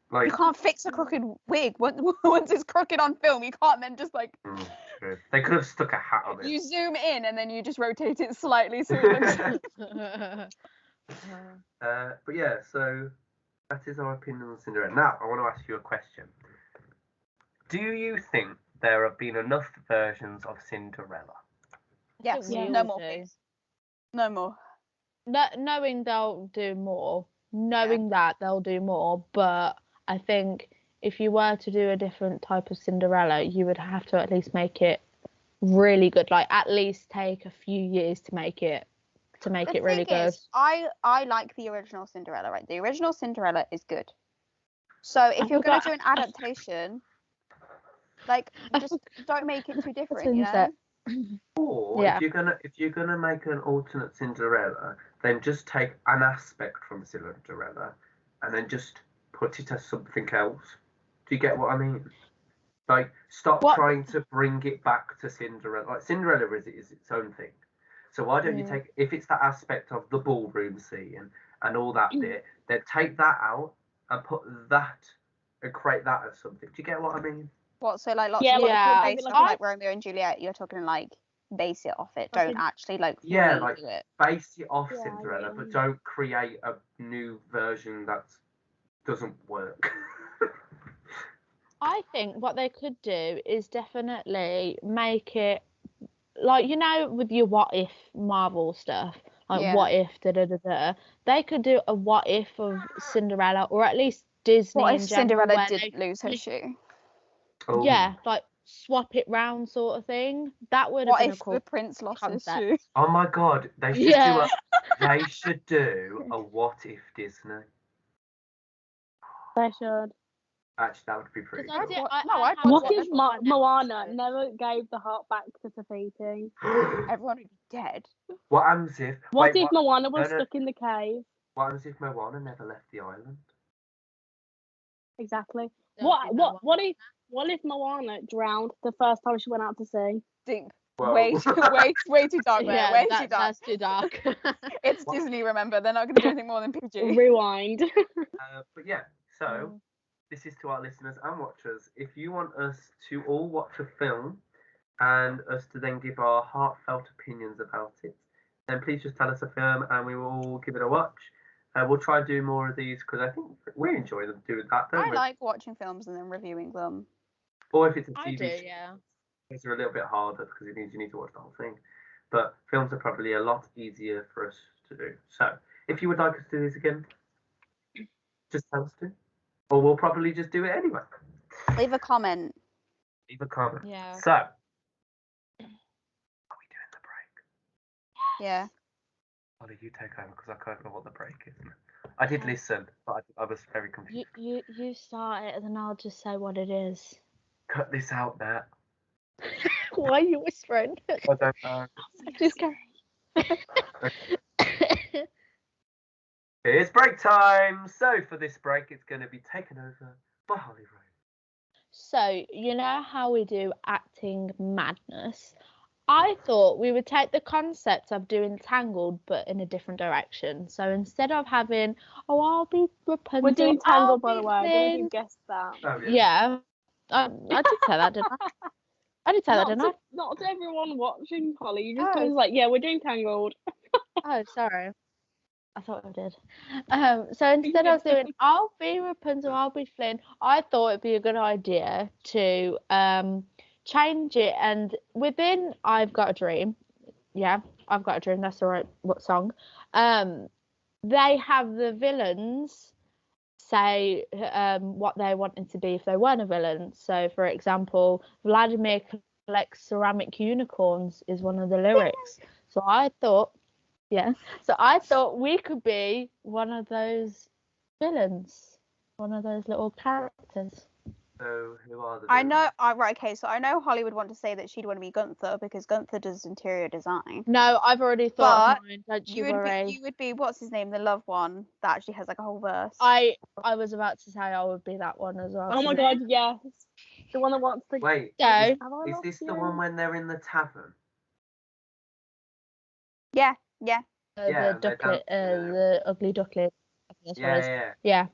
Like, You can't fix a crooked wig. Once it's crooked on film, you can't then just like, true. They could have stuck a hat on it. you zoom in and then you just rotate it slightly so it looks But yeah, so that is our opinion on Cinderella. Now, I want to ask you a question. Do you think there have been enough versions of Cinderella? Yes. we No all more, do. please. No more. Knowing they'll do more, knowing that they'll do more, but I think if you were to do a different type of Cinderella, you would have to at least make it really good. Like at least take a few years to make it The really thing good. is, I like the original Cinderella, right? The original Cinderella is good. So if you're going to do an adaptation, like just don't make it too different, you know? Or Yeah. if you're gonna make an alternate Cinderella, then just take an aspect from Cinderella and then just put it as something else. Do you get what I mean? Like stop trying to bring it back to Cinderella. Like Cinderella is its own thing. So why don't you take, if it's that aspect of the ballroom scene and all that bit, then take that out and put that and create that as something. Do you get what I mean? What? So like lots Yeah, of like, people maybe based like off a- like Romeo and Juliet. You're talking like base it off it. Like Don't a- actually like Yeah, fully like do it. base it off Yeah, I Cinderella, get but you. don't create a new version that doesn't work. I think what they could do is definitely make it like, you know, with your what if Marvel stuff, like Yeah. what if they could do a what if of Cinderella, or at least Disney What in if general, Cinderella where didn't lose her shoe? Oh. yeah, like swap it round sort of thing. That would have What been a if cool the prince lost his concept. shoe? Oh my god, they should Yeah. they should do a what if Disney. They should. Actually, that would be pretty 'Cause I cool. did- I I'd have What watch if it. Moana never gave the heart back to Tafiti? Everyone would be dead. What happens if What wait, if Moana was no. stuck in the cave? What happens if Moana never left the island? Exactly. Don't be What if Moana drowned the first time she went out to sea? Deep. Whoa. Way too dark there. Yeah, way too dark. that's too dark. It's Disney, remember? They're not going to do anything more than PG. Rewind. But yeah, so this is to our listeners and watchers. If you want us to all watch a film and us to then give our heartfelt opinions about it, then please just tell us a film and we will all give it a watch. We'll try and do more of these because I think we enjoy them doing that, don't I we? like watching films and then reviewing them. Or if it's a I TV do, show, yeah. those are a little bit harder because it means you need to watch the whole thing. But films are probably a lot easier for us to do. So if you would like us to do this again, just tell us to. Or we'll probably just do it anyway. Leave a comment. Leave a comment. Yeah. So, are we doing the break? Yeah. Ollie, you take over because I can't know what the break is. I did listen, but I was very confused. You start it and then I'll just say what it is. Cut this out, Matt. Why are you whispering? I don't know. Just go. It's break time. So for this break, it's going to be taken over by Holly Rose. So, you know how we do acting madness? I thought we would take the concept of doing Tangled, but in a different direction. So instead of having, I'll be Rapunzel, We're doing I'll Tangled, by be the way. I don't know if you Flynn. guessed that. Oh, Yeah, I did say that, didn't I? I did say that, didn't I? Not to everyone watching, Holly. You just Oh. was like, yeah, we're doing Tangled. Oh, sorry. I thought I did. So instead of doing, I'll be Rapunzel, I'll be Flynn, I thought it'd be a good idea to change it. And within I've Got a Dream, yeah, I've Got a Dream, that's the right song. They have the villains say what they wanted to be if they weren't a villain. So, for example, Vladimir collects ceramic unicorns is one of the lyrics. So I thought we could be one of those villains, one of those little characters. So who are the I villains? know. Right. Okay. So I know Holly would want to say that she'd want to be Gunther because Gunther does interior design. No, I've already thought of mine. Don't you You would worry. be. You would be. What's his name? The love one that actually has like a whole verse. I was about to say I would be that one as well. Oh my god, yes. The one that wants to. Wait, So, Have I is lost this the you? one when they're in the tavern? Yeah. Yeah. Yeah, the they're ducklet, dancing, the ugly duckling. That's what it is. Yeah.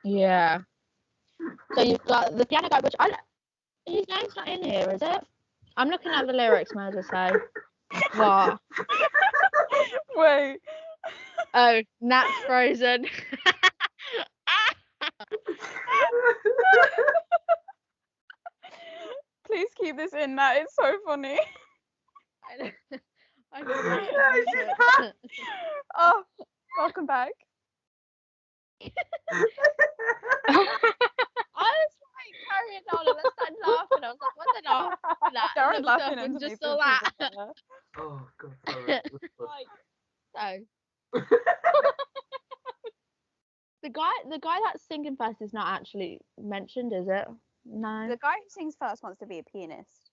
Yeah. So you've got the piano guy, which his name's not in here, is it? I'm looking at the lyrics, may I just say. What? Wait. Oh, Nat's frozen. keep this in now. It's so funny. I she's back. Oh, welcome back. I was like carrying on and I started laughing. I was like, what the hell? That Darren looked laughing up and just underneath saw the that. cover. Oh god, sorry. So the guy that's singing first is not actually mentioned, is it? No. The guy who sings first wants to be a pianist.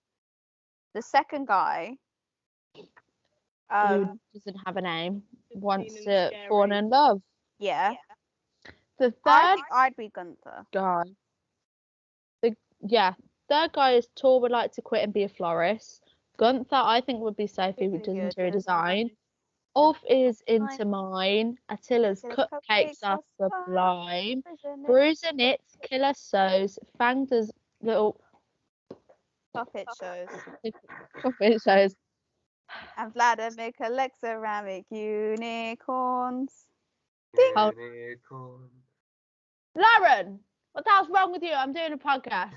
The second guy, Who doesn't have a name, wants Mean to and fall scary. in love. yeah, The I third think I'd be Gunther. guy, third guy is Tor would like to quit and be a florist. Gunther, I think, would be Sophie, which is interior design. Ulf is into mine. Attila's cupcakes are sublime. Bruiser knits, Killer sews, Fang does little Puppet shows. puppet shows. And Vladimir collects ceramic unicorns. Unicorn. Lauren, what the hell's wrong with you? I'm doing a podcast.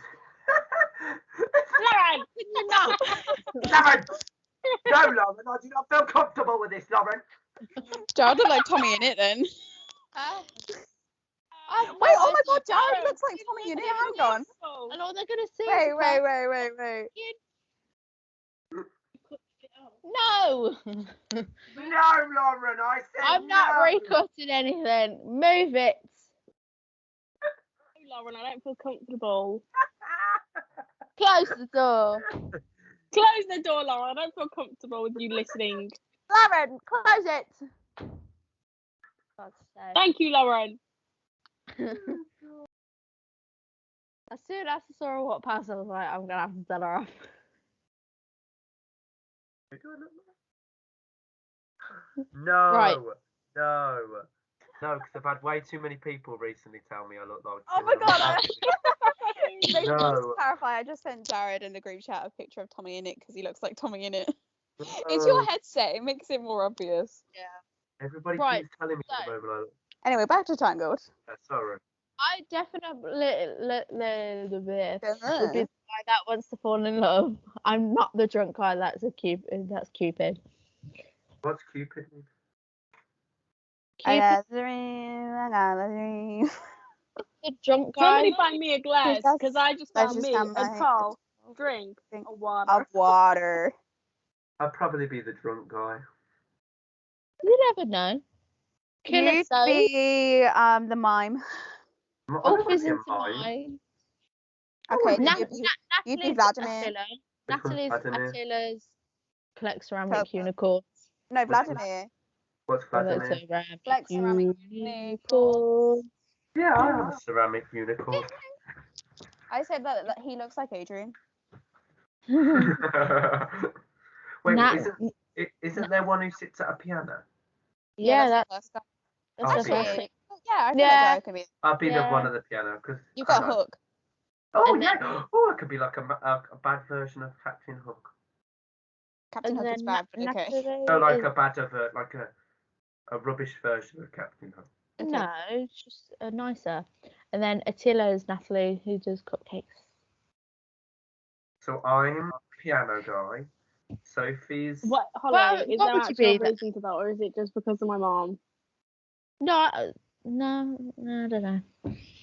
Lauren! No. Lauren! No, Lauren, I do not feel comfortable with this, Lauren. Jared looked like Tommy in it then. Wait, oh my god, Jared looks like Tommy in it. Hang on. And all they're gonna see Wait, is wait. No. No, Lauren, I said I'm not no. recutting anything. Move it. Lauren, I don't feel comfortable. Close the door. Close the door, Lauren. I don't feel comfortable with you listening. Lauren, close it. God's sake. Thank you, Lauren. As soon as I saw her walk past, I was like, I'm gonna have to tell her off. No. Right. No. No, because I've had way too many people recently tell me I look like. Oh my god. Just No. to clarify, I just sent Jared in the group chat a picture of Tommy in it because he looks like Tommy in it. It's your headset. It makes it more obvious. Everybody Right, keeps telling me so- at the moment I look. Anyway, back to Tangled. Sorry. I definitely would be the guy that wants to fall in love. I'm not the drunk guy. That's Cupid. That's Cupid. What's Cupid? I Cupid, got a dream, I got a dream. the drunk guy. Somebody find me a glass, because I just I found just me found a my- tall drink Drink of water. Of water. I'd probably be the drunk guy. You never know. Killer You'd Stone. be the mime. I'm not Ulf gonna is be a into mime. mine. Okay, Nat- you'd be Natalie's Vladimir. Attila. Which one's Natalie's Vladimir? Attila's collects ceramic Purple. unicorns. no Vladimir. What's Collects Vladimir? ceramic Like ceramic unicorns. Yeah, I have a ceramic unicorn. I said that he looks like Adrian. Wait, Nat- isn't there one who sits at a piano? Yeah, that's that's the first I'll that's be the it. first guy. thing. Yeah, I think Yeah. that could be. I'll be the Yeah. one at the piano because You've got a hook. Oh And yeah. then- Oh, I could be like a bad version of Captain Hook. Captain And Hook is then bad, but okay. Natalie No, like is- a bad of a rubbish version of Captain Hook. Okay. No, it's just nicer. And then Attila is Natalie, who does cupcakes. So I'm piano guy. Sophie's. What, Holly, Well, is what there would you actual be then? reason to that, or is it just because of my mom? No, I don't know.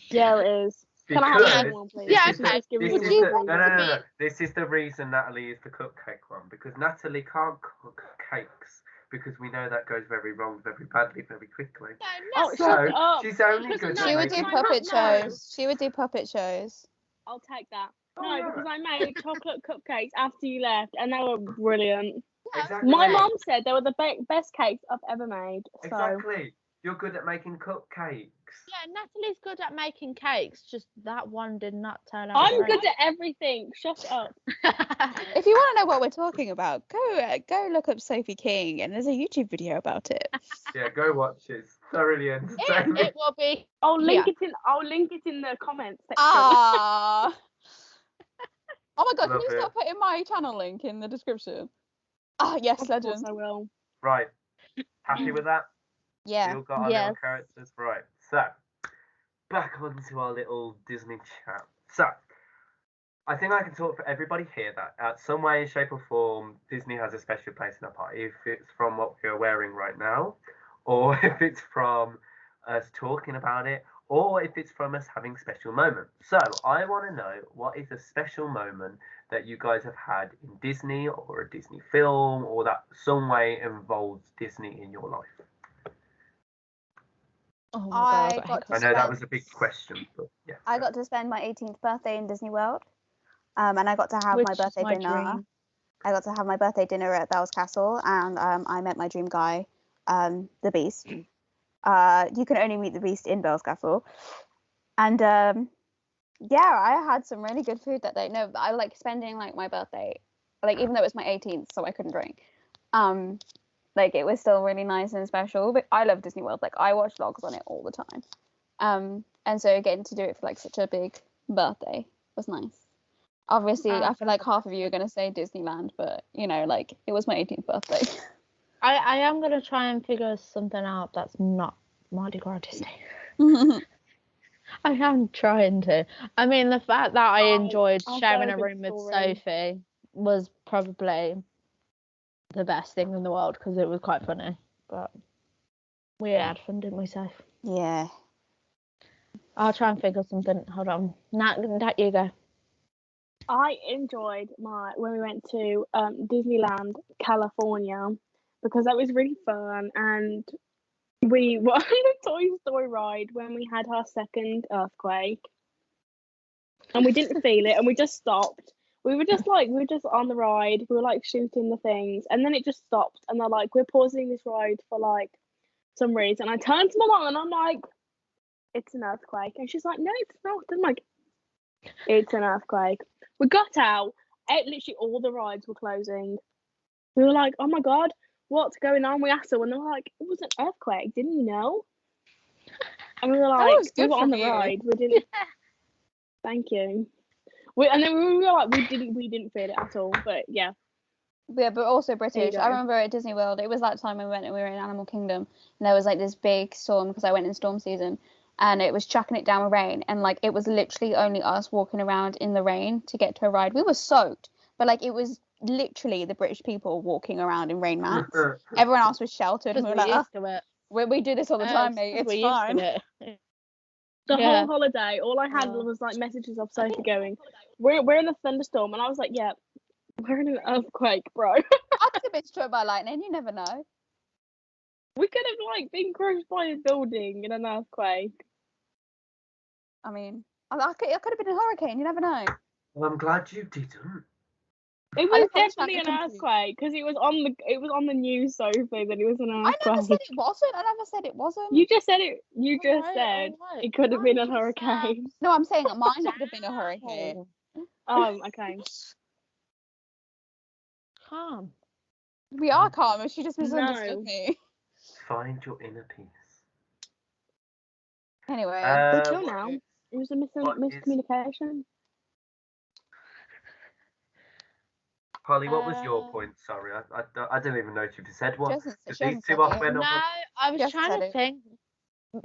Yeah, it is. Can I have Because another one, please? Yeah, this is okay. Just give me This the is you- the, reason. no. This is the reason Natalie is the cupcake one because Natalie can't cook cakes because we know that goes very wrong, very badly, very quickly. Oh, So shut up. she's only Because good no, at She would making do my mum puppet knows. shows. She would do puppet shows. I'll take that. Oh, No, yeah. because I made chocolate cupcakes after you left, and they were brilliant. Exactly. My mom said they were the best cakes I've ever made. So Exactly. You're good at making cupcakes. Yeah, Natalie's good at making cakes, just that one did not turn out I'm right. good at everything. Shut up. If you want to know what we're talking about, go look up Sophie King, and there's a YouTube video about it. Yeah, go watch it. It's thoroughly entertaining. it will be. I'll link Yeah. it in. I'll link it in the comments section. Ah. Oh my god, can Love you it. start putting my channel link in the description? Ah, yes, Of course legend. I will. Right. Happy with that? We Yeah. all got our little Yes. characters. Right. So, back onto our little Disney chat. So, I think I can talk for everybody here that some way, shape, or form, Disney has a special place in our party. If it's from what we're wearing right now, or if it's from us talking about it, or if it's from us having special moments. So I want to know, what is a special moment that you guys have had in Disney or a Disney film, or that some way involves Disney in your life? Oh my God, I I've got hiccups. to I know that spend- was a big question, but yeah. I got to spend my 18th birthday in Disney World, and I got to have Which my is birthday my dinner. dream. I got to have my birthday dinner at Belle's Castle, and I met my dream guy, the Beast. You can only meet the Beast in Belle's Castle, and yeah, I had some really good food that day. No, I like spending like my birthday, like even though it was my 18th, so I couldn't drink. Like it was still really nice and special. But I love Disney World. Like I watch vlogs on it all the time. And so getting to do it for like such a big birthday was nice. Obviously, I feel like half of you are gonna say Disneyland, but you know, like it was my 18th birthday. I am gonna try and figure something out that's not Mardi Gras Disney. I am trying to. I mean, the fact that I enjoyed I've got sharing a a good room with story. Sophie was probably the best thing in the world because it was quite funny. But we had fun, didn't we, Soph? Yeah. I'll try and figure something. Hold on. Nat, you go. I enjoyed when we went to Disneyland, California, because that was really fun, and we were on the Toy Story ride when we had our second earthquake, and we didn't feel it, and we just stopped. We were just on the ride. We were like shooting the things, and then it just stopped, and they're like, "We're pausing this ride for like some reason." I turned to my mom and I'm like, "It's an earthquake," and she's like, "No, it's not." I'm like, "It's an earthquake." We got out. Literally all the rides were closing. We were like, "Oh my God, what's going on?" We asked her, and they were like, "It was an earthquake. Didn't you know?" And we were like, was "We good were on from the you." ride. We didn't." Thank you. And then we were like, we didn't feel it at all. But yeah, Yeah, but also There you British. I go. remember at Disney World, it was that time we went and we were in Animal Kingdom, and there was like this big storm because I went in storm season, and it was chucking it down with rain, and like it was literally only us walking around in the rain to get to a ride. We were soaked, but like it was literally the British people walking around in rain mats. Everyone else was sheltered, and Because we were we're like, used to it. we do this all the time, mate. It's we're used fine. to it. the Yeah. whole holiday, all I had was like messages of Sophie going, "We're in a thunderstorm," and I was like, "Yeah, we're in an earthquake, bro." I could have been struck by lightning. You never know. We could have like been crushed by a building in an earthquake. I mean, I could have been a hurricane. You never know. Well, I'm glad you didn't. It I was love how it's definitely like an a confused. earthquake because it was on the news, Sophie, that it was an I never earthquake. said it wasn't. I never said it wasn't. You just said it. You just Alright, said alright. it could have been a Calm yourself hurricane. No, I'm saying mine could have been a hurricane. down. Oh, okay. Calm. We are calm. She just misunderstood No. me. Find your inner peace. Anyway, We're chill what now. is- It was a what is- miscommunication. Holly, what was your Um, point? Sorry, I didn't even know if you said she what. hasn't, Because she these hasn't two said off it. went No, on. I was Just trying said to it. think.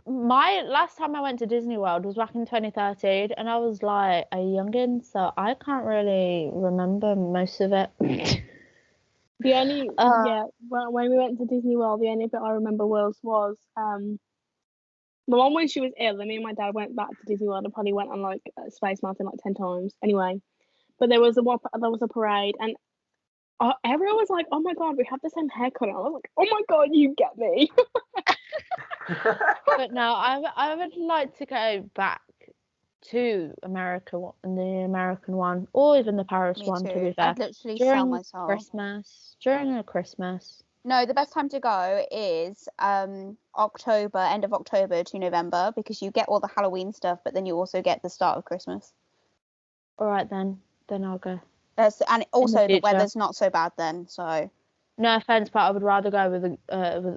My last time I went to Disney World was back in 2013, and I was like a youngin, so I can't really remember most of it. The only Uh, well, when we went to Disney World, the only bit I remember was the one when she was ill, and me and my dad went back to Disney World and probably went on like Space Mountain like 10 times. Anyway, but there was a parade, and everyone was like, "Oh my God, we have the same haircut." And I was like, "Oh my God, you get me." but no, I would like to go back to America, the American one, or even the Paris Me one, to too. be fair. I'd literally sell During my soul. during Christmas. No, the best time to go is October, end of October to November, because you get all the Halloween stuff, but then you also get the start of Christmas. All right then I'll go. And also the future. weather's not so bad then, so. No offense, but I would rather go with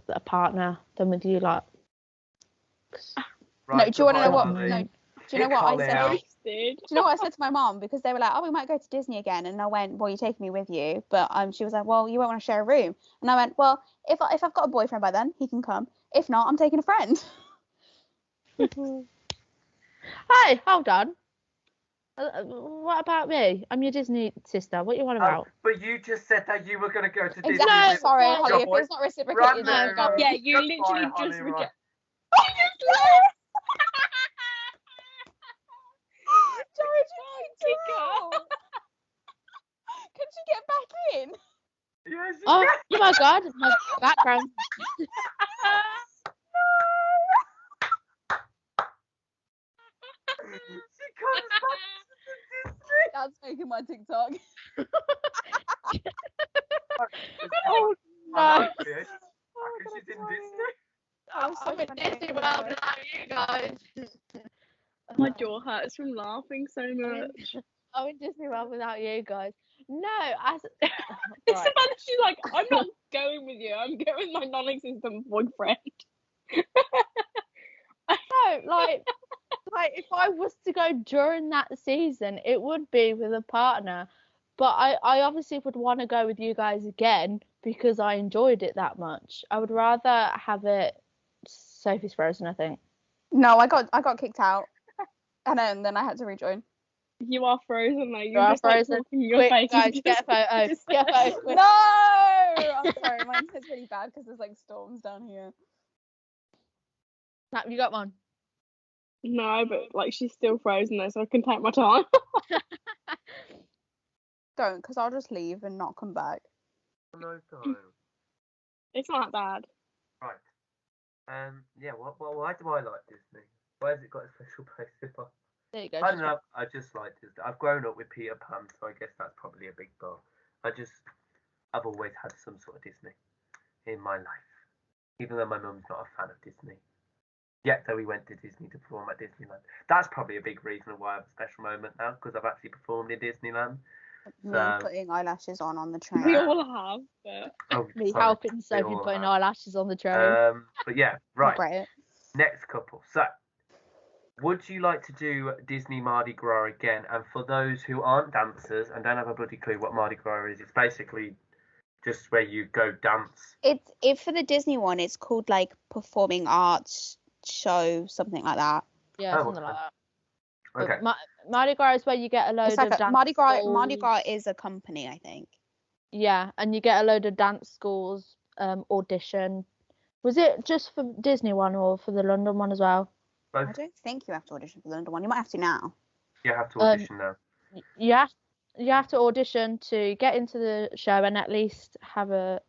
a partner than with you, like. Right, No, do you want to know what? goodbye, No, Holly. do you know Kick what I Holly said? out. Roasted. Do you know what I said to my mom? Because they were like, "Oh, we might go to Disney again," and I went, "Well, you're taking me with you." But she was like, "Well, you won't want to share a room," and I went, "Well, if I've got a boyfriend by then, he can come. If not, I'm taking a friend." Hey, hold on. What about me? I'm your Disney sister. What you want Oh, about? but you just said that you were going to go to Disney. Exactly. with Sorry, Your Holly. If boy. it's not reciprocated, Run, then sorry. Yeah, you Goodbye, literally Holly, just right. reject. George, Kick her. Could you get back in? Yes, you Oh, can. oh my God, my background. She comes back to the Disney. That's making my TikTok. Oh I No. like it. Because she's in Disney. That was so I'm in funny. Disney World without you guys. my jaw hurts from laughing so much. I'm in Disney World without you guys. No, as It's right. the fact that she's like, I'm not going with you. I'm going with my non-existent boyfriend. No, like if I was to go during that season, it would be with a partner. But I obviously would want to go with you guys again because I enjoyed it that much. I would rather have it. Sophie's frozen, I think. No, I got kicked out, and then I had to rejoin. You are frozen, though. You're are just like frozen. talking your Quick, face. guys, is get a photo. just Get a photo. Quick. No, I'm sorry. My internet's really bad because there's like storms down here. Snap, you got one. No, but like she's still frozen though, so I can take my time. Don't, because I'll just leave and not come back. No time. It's not that bad. Right. Yeah. Why do I like Disney? Why has it got a special place in my? There you go. I don't know. I just like Disney. I've grown up with Peter Pan, so I guess that's probably a big bar. I've always had some sort of Disney in my life, even though my mum's not a fan of Disney. Yet, though we went to Disney to perform at Disneyland. That's probably a big reason why I have a special moment now, because I've actually performed in Disneyland. Me So- putting eyelashes on the We train. all have, but Oh, Me sorry. helping Sophie all putting have. eyelashes on the train. But yeah, right. Regret it. Next couple. So, would you like to do Disney Mardi Gras again? And for those who aren't dancers and don't have a bloody clue what Mardi Gras is, it's basically just where you go dance. If for the Disney one, it's called like performing arts show, something like that. Yeah, Oh, something like okay. that. But Okay. Mardi Gras is where you get a load It's like of dance Mardi Gras. schools. Mardi Gras is a company, I think. Yeah, and you get a load of dance schools audition. Was it just for Disney one or for the London one as well? I Both. don't think you have to audition for the London one. You might have to now. You have to audition now. You have to audition to get into the show and at least have a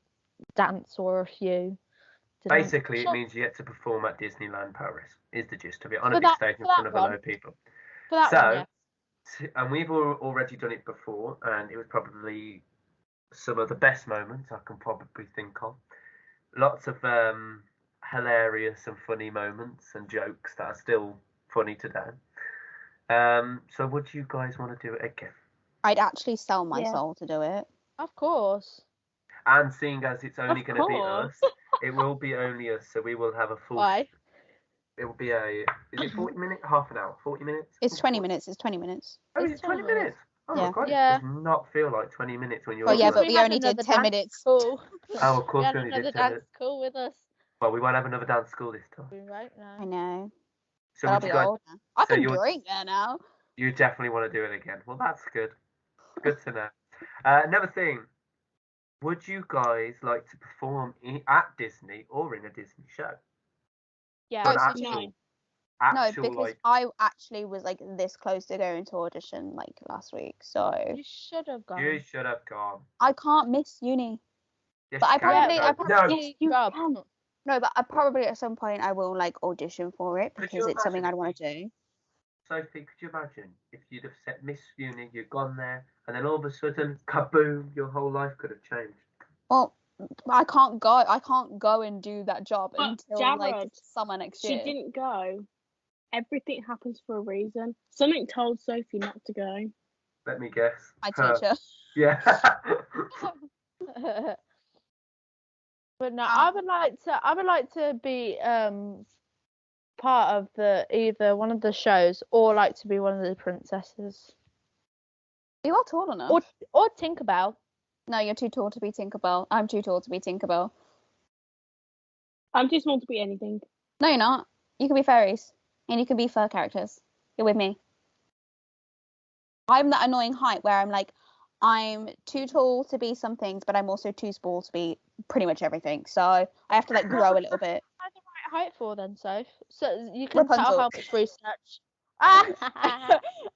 dance or a few. to dance. Basically, it means you get to perform at Disneyland Paris, is the gist of it, on For a big that- stage in for that front of a one. load of people. For that So, one, yeah. And we've already done it before, and it was probably some of the best moments I can probably think of. Lots of hilarious and funny moments and jokes that are still funny today. So would you guys want to do it again? I'd actually sell my Yeah. soul to do it. Of course. And seeing as it's only Of going to be course. us, it will be only us, so we will have a full. Why? It will be is it 40 minutes? Half an hour? 40 minutes? It's 20 minutes. It's 20 minutes. Oh, It's it's 20 20 minutes? Oh Yeah. my god, Yeah. it does not feel like 20 minutes when you're Well, yeah, on but the- we had only did another 10 dance minutes. School. Oh, of We course had we only another did 10 dance minutes. school with us. Well, we won't have another dance school this time. We won't I know. know. So But I'll would be you guys, old now. I so can you're- drink there now. you definitely want to do it again. Well, that's good. Good to know. Another thing, would you guys like to perform at Disney or in a Disney show? Yeah. Oh, An so actual, no. actual No, because like, I actually was like this close to going to audition like last week, so You should have gone. you should have gone. I can't miss uni. Yes, But you I can. probably- No, I probably- no. Yes, you job. can. No, but I probably at some point I will like audition for it Could you because it's something imagine I'd want to do. Sophie, could you imagine if you'd have set Miss Uni, you'd gone there, and then all of a sudden, kaboom, your whole life could have changed. Well, I can't go. I can't go and do that job But until like Jared, summer next She year. didn't go. Everything happens for a reason. Something told Sophie not to go. Let me guess. My Her. teacher. Yeah. But no, I would like to be part of either one of the shows or like to be one of the princesses. You are tall enough. Or Tinkerbell. No, you're too tall to be Tinkerbell. I'm too tall to be Tinkerbell. I'm too small to be anything. No, you're not. You can be fairies, and you can be fur characters. You're with me. I'm that annoying height where I'm like, I'm too tall to be some things, but I'm also too small to be pretty much everything. So I have to like grow a little bit. What am I the right height for then, Soph? So you can tell Rapunzel. how much research.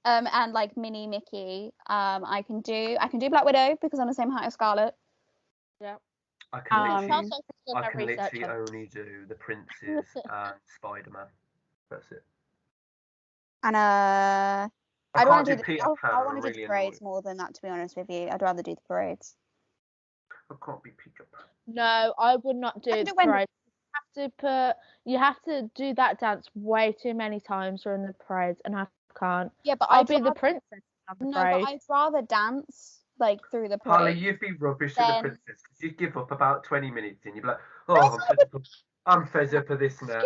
And like mini Mickey. I can do Black Widow because I'm the same height as Scarlet. Yeah. I can Um, literally, Sophie's done I her can research literally on. only do the princes and Spider-Man. That's it. And I I'd can't want do to do Peter I Pan. want I'm to do really the parades annoyed. more than that, to be honest with you. I'd rather do the parades. I can't be Peter Pan. No, I would not do can the do Wendy. parade. You have to do that dance way too many times during the parades, and I can't. Yeah, but I'll I'd be the rather, princess of the no, parade. but I'd rather dance like through the Harley, parade. you'd be rubbish at the Then- princess because you'd give up about 20 minutes in. You'd be like, No, oh, I'm fed up of this now.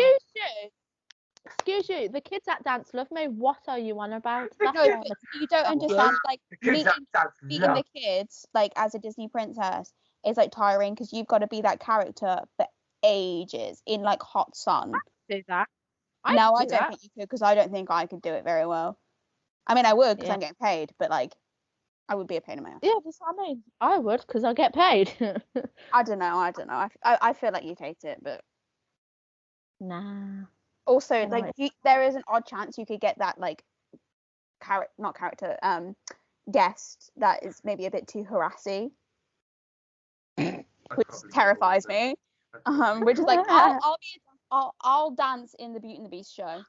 Excuse you. The kids that dance love me. What are you on about? That's No, what I'm but you don't understand. Like The kids meeting that's the love. kids, like as a Disney princess, is like tiring because you've got to be that character for ages in like hot sun. do that. I don't think you could because I don't think I could do it very well. I mean, I would because Yeah. I'm getting paid, but like, I would be a pain in my ass. Yeah, that's what I mean. I would because I get paid. I don't know. I feel like you'd hate it, but Nah. also I know like there is an odd chance you could get that like guest that is maybe a bit too harassy, which terrifies me. Which is like I'll dance in the Beauty and the Beast show.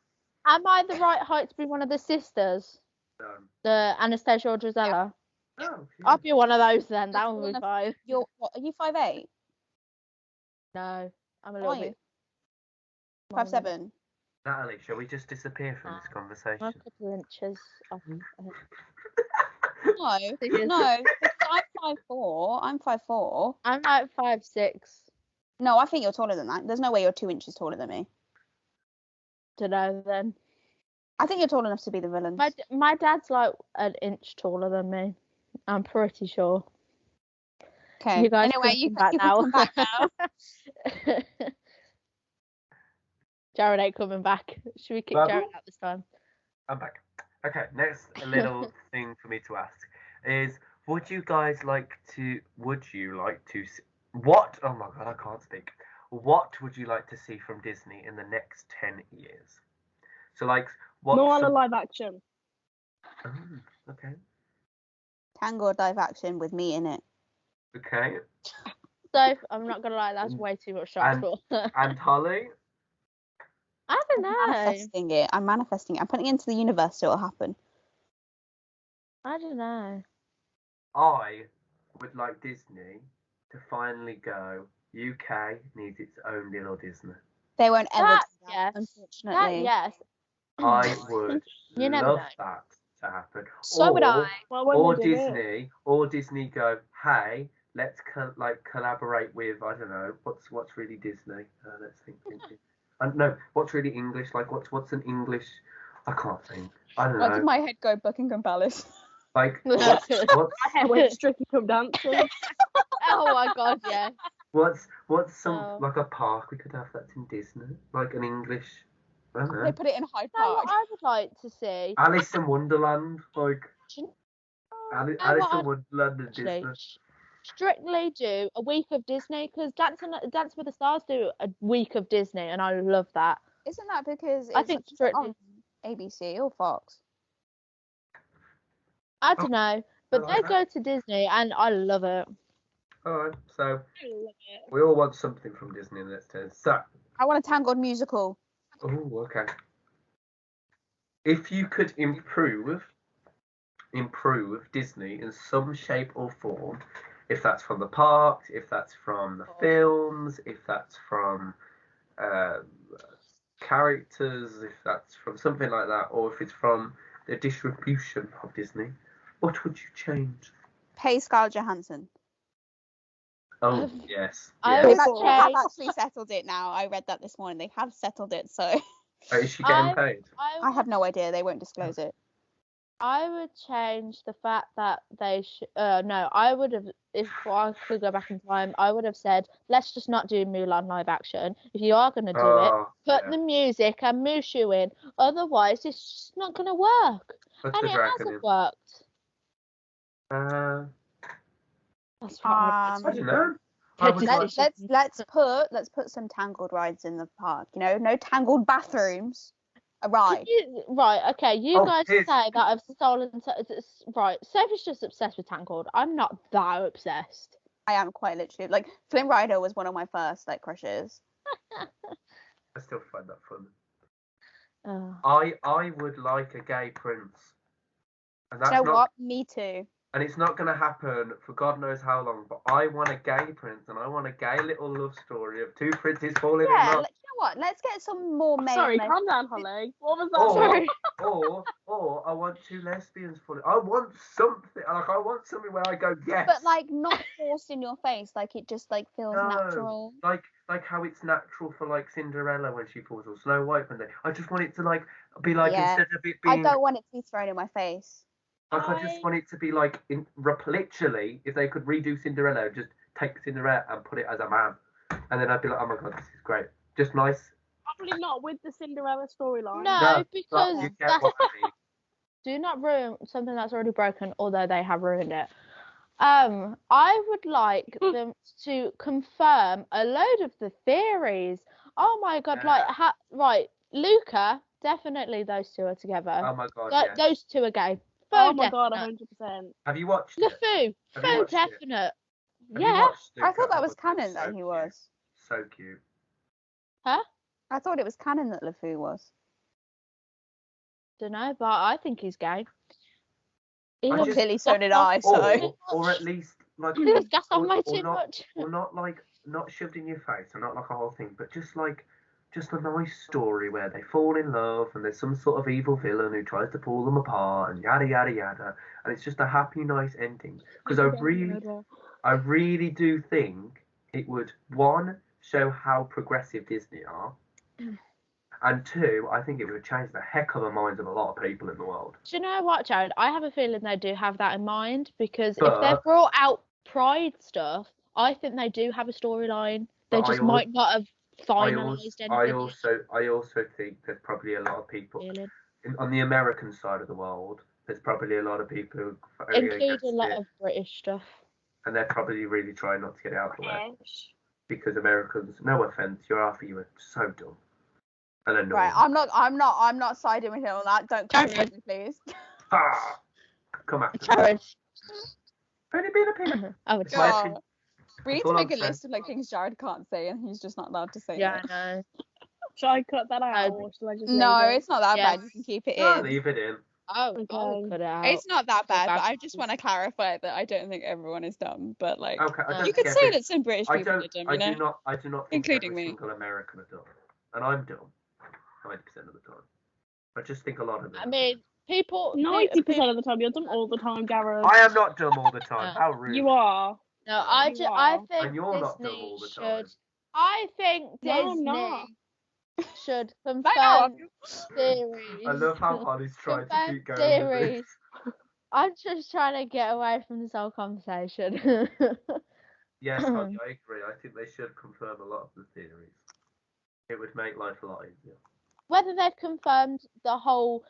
Am I the right height to be one of the sisters? The Anastasia or Drizella? Oh, I'll be one of those then. That's That would one be of- fine. You're what? Are you 5'8"? No, I'm a little Are you? bit. smaller than 5'7"? Natalie, shall we just disappear from this I'm conversation? a couple inches off. No, no. Because I'm 5'4". I'm 5'4". I'm like 5'6". No, I think you're taller than that. There's no way you're 2 inches taller than me. Dunno then. I think you're tall enough to be the villain. My dad's like an inch taller than me. I'm pretty sure. Okay. You guys Anyway, can you come can come back now. Jared ain't coming back. Should we kick Babu? Jared out this time? I'm back. Okay, next little thing for me to ask is, would you like to what? Oh my god, I can't speak. What would you like to see from Disney in the next 10 years? So like, what? Moana live action. Oh, okay. Tangled live action with me in it. Okay. So I'm not gonna lie, that's way too much transport. And Holly? I don't I'm know. manifesting it. I'm manifesting it. I'm putting it into the universe so it'll happen. I don't know. I would like Disney to finally go, UK needs its own little Disney. They won't ever That, do that, yes. unfortunately. Yes. I would You never love know. that to happen. So would I. Well, when Or they did it. Disney go, hey, let's collaborate with, I don't know, what's really Disney? Let's think. No, what's really English? Like what's an English? I can't think. I don't Why know. did my head go Buckingham Palace? Like what's My head went strictly come dancing. Oh my god, yeah. what's some Oh. like a park we could have that's in Disney, like an English. I don't know. They put it in Hyde No, what Park. I would like to see. Alice in Wonderland, like Alice what in I'd Wonderland and actually Disney. strictly do a week of Disney because Dance with the Stars do a week of Disney and I love that. Isn't that because it's I think strictly. on ABC or Fox? I don't know, but like they go to Disney and I love it. Alright, so I love it. we all want something from Disney in the next 10. So, I want a Tangled musical. oh, okay. If you could improve Disney in some shape or form, if that's from the parks, if that's from the films, if that's from characters, if that's from something like that, or if it's from the distribution of Disney, what would you change? Pay Scarlett Johansson. Oh, I've- yes. I yes. They would have change- actually settled it now. I read that this morning. They have settled it, so Is she getting I- paid? I have no idea. They won't disclose it. I would change the fact that they no, I would have, if I could go back in time, I would have said, let's just not do Mulan live action. If you are going to do it, put the music and Mushu in. Otherwise, it's just not going to work. Put And the it dragon hasn't in. worked. That's what I Um, would I don't know. I Take would your like, decision. let's put some tangled rides in the park. You know, no tangled bathrooms. A ride. Right, okay, you Oh, guys here's- say that I've stolen. Right, Sophie's just obsessed with Tangled. I'm not that obsessed. I am quite literally like Flynn Rider was one of my first like crushes. I still find that fun. Oh. I would like a gay prince, and Do you that's know not, what? Me too. and it's not going to happen for God knows how long. But I want a gay prince, and I want a gay little love story of two princes falling in Yeah, love. you know what? Let's get some more male. Sorry, men. calm down, Holly. What was that? Or, Sorry. or I want two lesbians falling. I want something. Like I want something where I go yes. But like not forced in your face. Like it just like feels No, natural. like how it's natural for like Cinderella when she falls, or Snow White when they. I just want it to like be like Yeah. instead of it I being. don't want it to be thrown in my face. Like I just want it to be like literally, if they could redo Cinderella, just take Cinderella and put it as a man, and then I'd be like, oh my god, this is great, just nice. Probably not with the Cinderella storyline. No, but because you get that's, what I mean. do not ruin something that's already broken, although they have ruined it. I would like them to confirm a load of the theories. Oh my god, like right, Luca, definitely those two are together. Oh my god, yeah. Those two are gay. Oh Faux my god, definite. 100%. Have you watched it? LeFou, Have you faux watched it? definite. Have you Yeah. watched I Luca? thought that Oh was my God, canon that so he cute. was. So cute. Huh? I thought it was canon that LeFou was. Don't know, but I think he's gay. He I loves just- Clearly, so did gas I. on So too Or much. at least like He loves gas on or, way or too not, much. or not like not shoved in your face, or not like a whole thing, but just a nice story where they fall in love and there's some sort of evil villain who tries to pull them apart and yada yada yada, and it's just a happy, nice ending. Because I really do think it would, one, show how progressive Disney are, and two, I think it would change the heck of the minds of a lot of people in the world. Do you know what, Jared? I have a feeling they do have that in mind, because if But- they've brought out Pride stuff, I think they do have a storyline. They But I just al- might not have I finalised also think there's probably a lot of people anything, on the American side of the world. There's probably a lot of people who are very include a against lot it, of British stuff. and they're probably really trying not to get it out of the way, because Americans, no offense, you're after you are so dumb and annoying. right, I'm not siding with him on that. Don't come at me, please. Ah, come after me. Jared. Penny bean a penny. I would It's say. my God. opinion. We need That's to all make a I'm saying. list of like things Jared can't say, and he's just not allowed to say. Yeah, it. I know. Should I cut that out, No. or should I just No, leave it? it's not that Yes. bad. You can keep it No, in. leave it in. Oh, Okay. I'll cut it out. It's not that bad, but bad. I just want to clarify that I don't think everyone is dumb. But like, Okay, I don't you could think say every- that some British I people don't. are dumb, I you know. do not. I do not think Including every me. single American are dumb, and I'm dumb 90% of the time. I just think a lot of them. I mean, people. 90% of the time, you're dumb all the time, Gareth. I am not dumb all the time. Yeah. How rude. You are. No, You I are. think And you're not dumb Disney all the should. time. I think No, I'm Disney not. should I know. confirm series. I love how Holly's trying to Confirm keep going with series. this. I'm just trying to get away from this whole conversation. Yes, Holly, I agree. I think they should confirm a lot of the theories. It would make life a lot easier. Whether they've confirmed the whole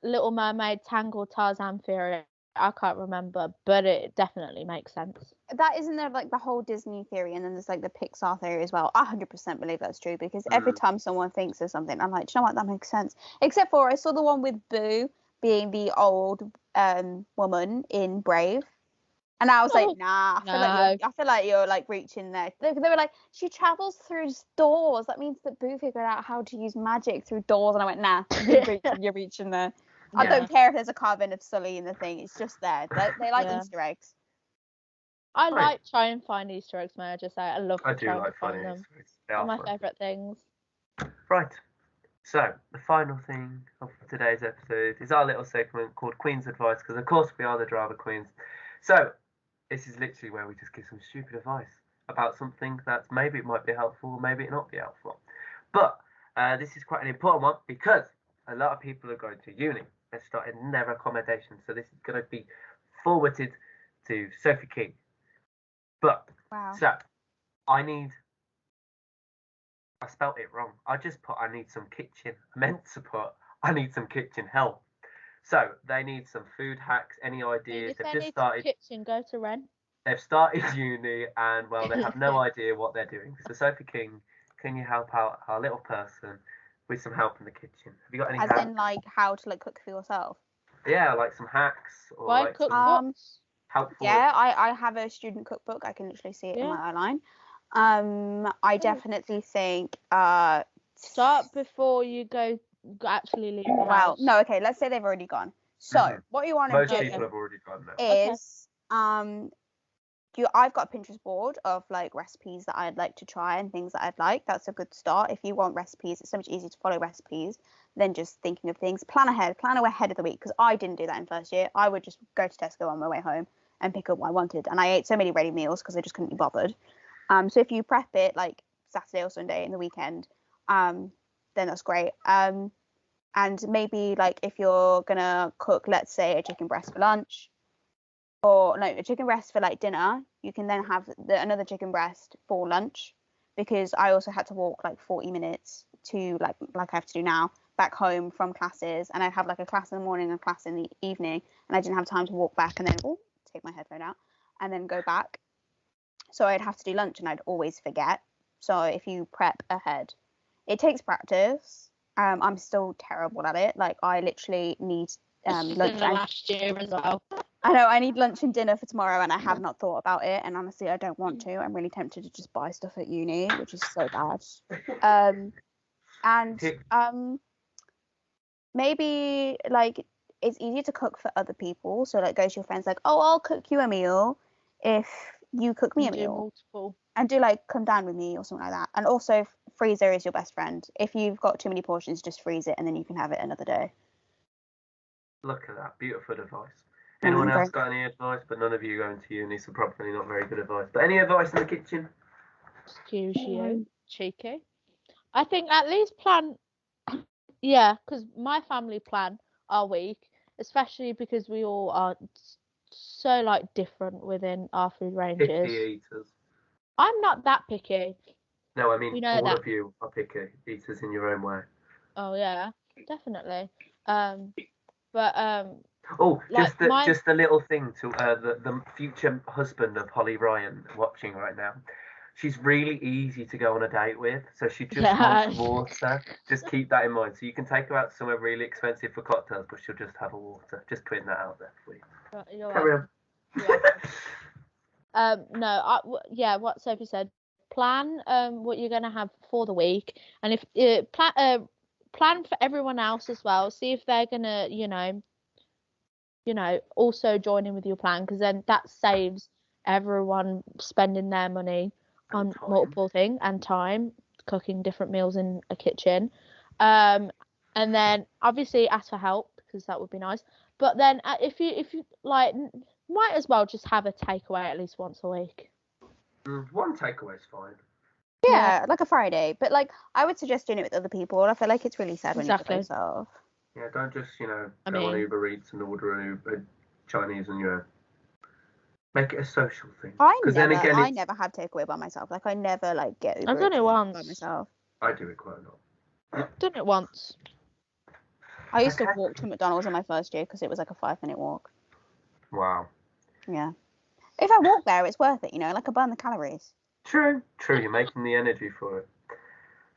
Little Mermaid Tangled Tarzan theory, I can't remember, but it definitely makes sense. That isn't there like the whole Disney theory, and then there's like the Pixar theory as well. I 100% believe that's true, because every time someone thinks of something, I'm like, do you know what, that makes sense. Except for I saw the one with Boo being the old woman in Brave, and I was like, nah, I feel like you're like reaching there. They were like, she travels through doors. That means that Boo figured out how to use magic through doors, and I went, nah, you're reaching there. I Yeah. don't care if there's a carving of Sully in the thing. It's just there. They like Yeah. Easter eggs. I Right. like trying and find Easter eggs, may I just say. I love I do trying like to find finding them. Easter eggs. They One are of my fun. favourite things. Right. So, the final thing of today's episode is our little segment called Queen's Advice, because of course we are the drama queens. So, this is literally where we just give some stupid advice about something that maybe it might be helpful, maybe it not be helpful. But this is quite an important one, because a lot of people are going to uni. They're starting their accommodation, so this is going to be forwarded to Sophie King. But, Wow. so, I spelt it wrong. I just put I need some kitchen. I meant to put I need some kitchen help. So they need some food hacks. Any And ideas? if They've they just need started. kitchen, go to Ren. They've started uni, and well, they have no idea what they're doing. So Sophie King, can you help out our little person with some help in the kitchen? Have you got any As hacks? in, like, how to like cook for yourself. Yeah, like some hacks or Buy like some cookbooks. helpful. Yeah, I have a student cookbook. I can literally see it in Yeah. my outline. I definitely think Start before you go actually leave the well, house. no, okay, let's say they've already gone. So Mhm. what you want to Most do people have already done that. is I've got a Pinterest board of like recipes that I'd like to try and things that I'd like. That's a good start. If you want recipes, it's so much easier to follow recipes than just thinking of things. Plan ahead of the week, because I didn't do that in first year. I would just go to Tesco on my way home and pick up what I wanted, and I ate so many ready meals because I just couldn't be bothered. So if you prep it like Saturday or Sunday in the weekend, then that's great. And maybe like if you're gonna cook, let's say, a chicken breast for lunch, or no, a chicken breast for like dinner, you can then have another chicken breast for lunch, because I also had to walk like 40 minutes to like I have to do now back home from classes, and I'd have like a class in the morning and a class in the evening, and I didn't have time to walk back and then take my headphone out and then go back. So I'd have to do lunch and I'd always forget. So if you prep ahead, it takes practice. I'm still terrible at it. Like I literally need lunch. Last year as well. I know I need lunch and dinner for tomorrow, and I have not thought about it. And honestly, I don't want to. I'm really tempted to just buy stuff at uni, which is so bad. Maybe like it's easier to cook for other people. So like go to your friends like, oh, I'll cook you a meal if you cook me a Do meal, multiple. and do like come down with me or something like that. And also freezer is your best friend. If you've got too many portions, just freeze it and then you can have it another day. Look at that, beautiful advice. Anyone else got any advice? But none of you going to uni, so probably not very good advice. But any advice in the kitchen? Excuse you, cheeky. I think at least plan. Yeah, because my family plan our week, especially because we all are so like different within our food ranges. Picky eaters. I'm not that picky. No, I mean We know all that. of you are picky eaters in your own way. Oh yeah, definitely. But Oh, like just a little thing to the future husband of Holly Ryan watching right now. She's really easy to go on a date with, so she just wants water. Just keep that in mind. So you can take her out somewhere really expensive for cocktails, but she'll just have a water. Just putting that out there for you. You're Carry on. No, what Sophie said. Plan what you're gonna have for the week, and if plan for everyone else as well. See if they're gonna, also join in with your plan, because then that saves everyone spending their money on multiple things and time cooking different meals in a kitchen. And then obviously ask for help, because that would be nice. But then if you like, might as well just have a takeaway at least once a week. One takeaway is fine. Yeah, like a Friday. But like I would suggest doing it with other people. I feel like it's really sad when you cook yourself. Yeah, don't just, go on Uber Eats and order a Chinese and, make it a social thing. I never have takeaway by myself. Like I never like get Uber I've done Eats it once by myself. I do it quite a lot. Done it once. I used to walk to McDonald's in my first year because it was like a 5-minute walk. Wow. Yeah. If I walk there, it's worth it, like I burn the calories. True. You're making the energy for it.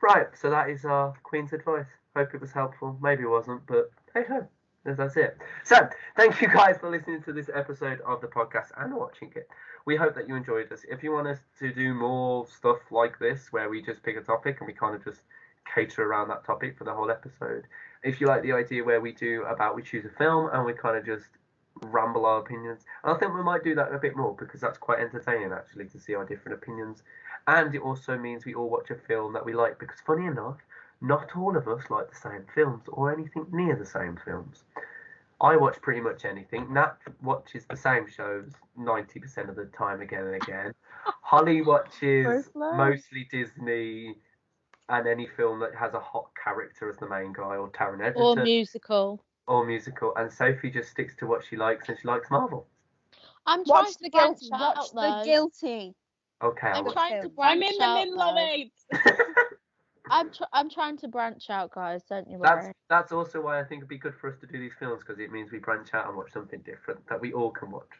Right, so that is our Queen's advice. Hope it was helpful. Maybe it wasn't, but hey ho, that's it. So, thank you guys for listening to this episode of the podcast and watching it. We hope that you enjoyed this. If you want us to do more stuff like this, where we just pick a topic and we kind of just cater around that topic for the whole episode. If you like the idea where we choose a film and we kind of just ramble our opinions, I think we might do that a bit more, because that's quite entertaining actually to see our different opinions. And it also means we all watch a film that we like, because funny enough, not all of us like the same films or anything near the same films. I watch pretty much anything. Nat watches the same shows 90% of the time again and again. Holly watches mostly Disney and any film that has a hot character as the main guy, or Taron Egerton. Or musical. And Sophie just sticks to what she likes, and she likes Marvel. I'm trying to branch out, Watch The Guilty. Okay. I'm in the middle of it. I'm trying to branch out, guys. Don't you worry. That's also why I think it'd be good for us to do these films, because it means we branch out and watch something different that we all can watch.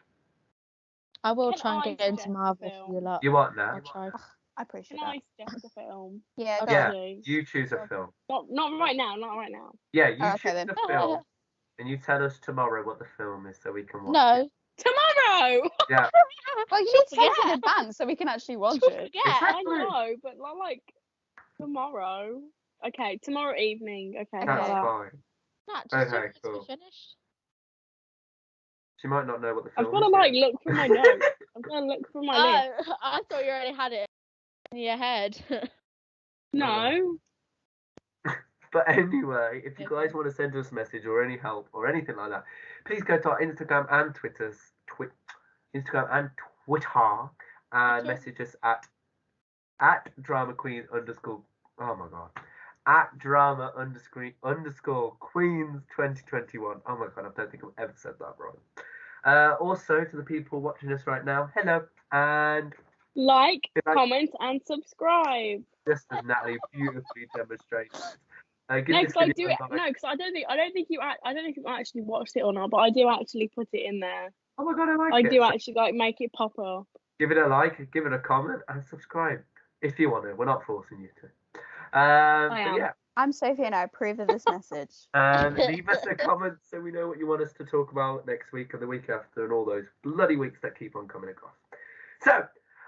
I will Can try and I get into suggest a Marvel for film? you lot. You what now? I'll try. I appreciate Can that. I suggest a film? Yeah, go Yeah, on. Please. you choose a film. Not right now. Not right now. Yeah, you Oh, okay choose then. the film, and you tell us tomorrow what the film is so we can watch it. No. Tomorrow. Yeah. Well, you need to tell us in forget. advance so we can actually watch She'll it. forget. I Exactly. know, but like tomorrow. Okay, tomorrow evening. Okay, That's Okay. fine. Nah, just Okay, okay, to cool. be finished. She might not know what the I've film got to is. like yet. look through my notes. I've got to look through my list. Oh, I thought you already had it in your head. No. But anyway, if you Okay. guys want to send us a message or any help or anything like that, please go to our Instagram and Twitter and message us at drama queen underscore. Oh my god. At drama underscore queens 2021. Oh my god, I don't think I've ever said that right. Also to the people watching us right now, hello, and Like, Good night. comment, and subscribe. just as Natalie beautifully demonstrated. Give No, this because I video do it. a like. No, because I don't think you. I don't know if you actually watched it or not, but I do actually put it in there. Oh my god, I like I it. do So actually like make it pop up. give it a like, give it a comment, and subscribe if you want to. We're not forcing you to. But am. yeah, I'm Sophie and I approve of this message. and leave us a comment so we know what you want us to talk about next week and the week after and all those bloody weeks that keep on coming across. So,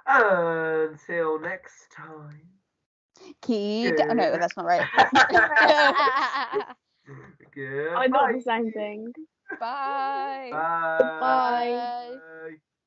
until next time. Keep. Oh, no, that's not right. Goodbye. I thought the same thing. Bye. Bye. Bye. Bye.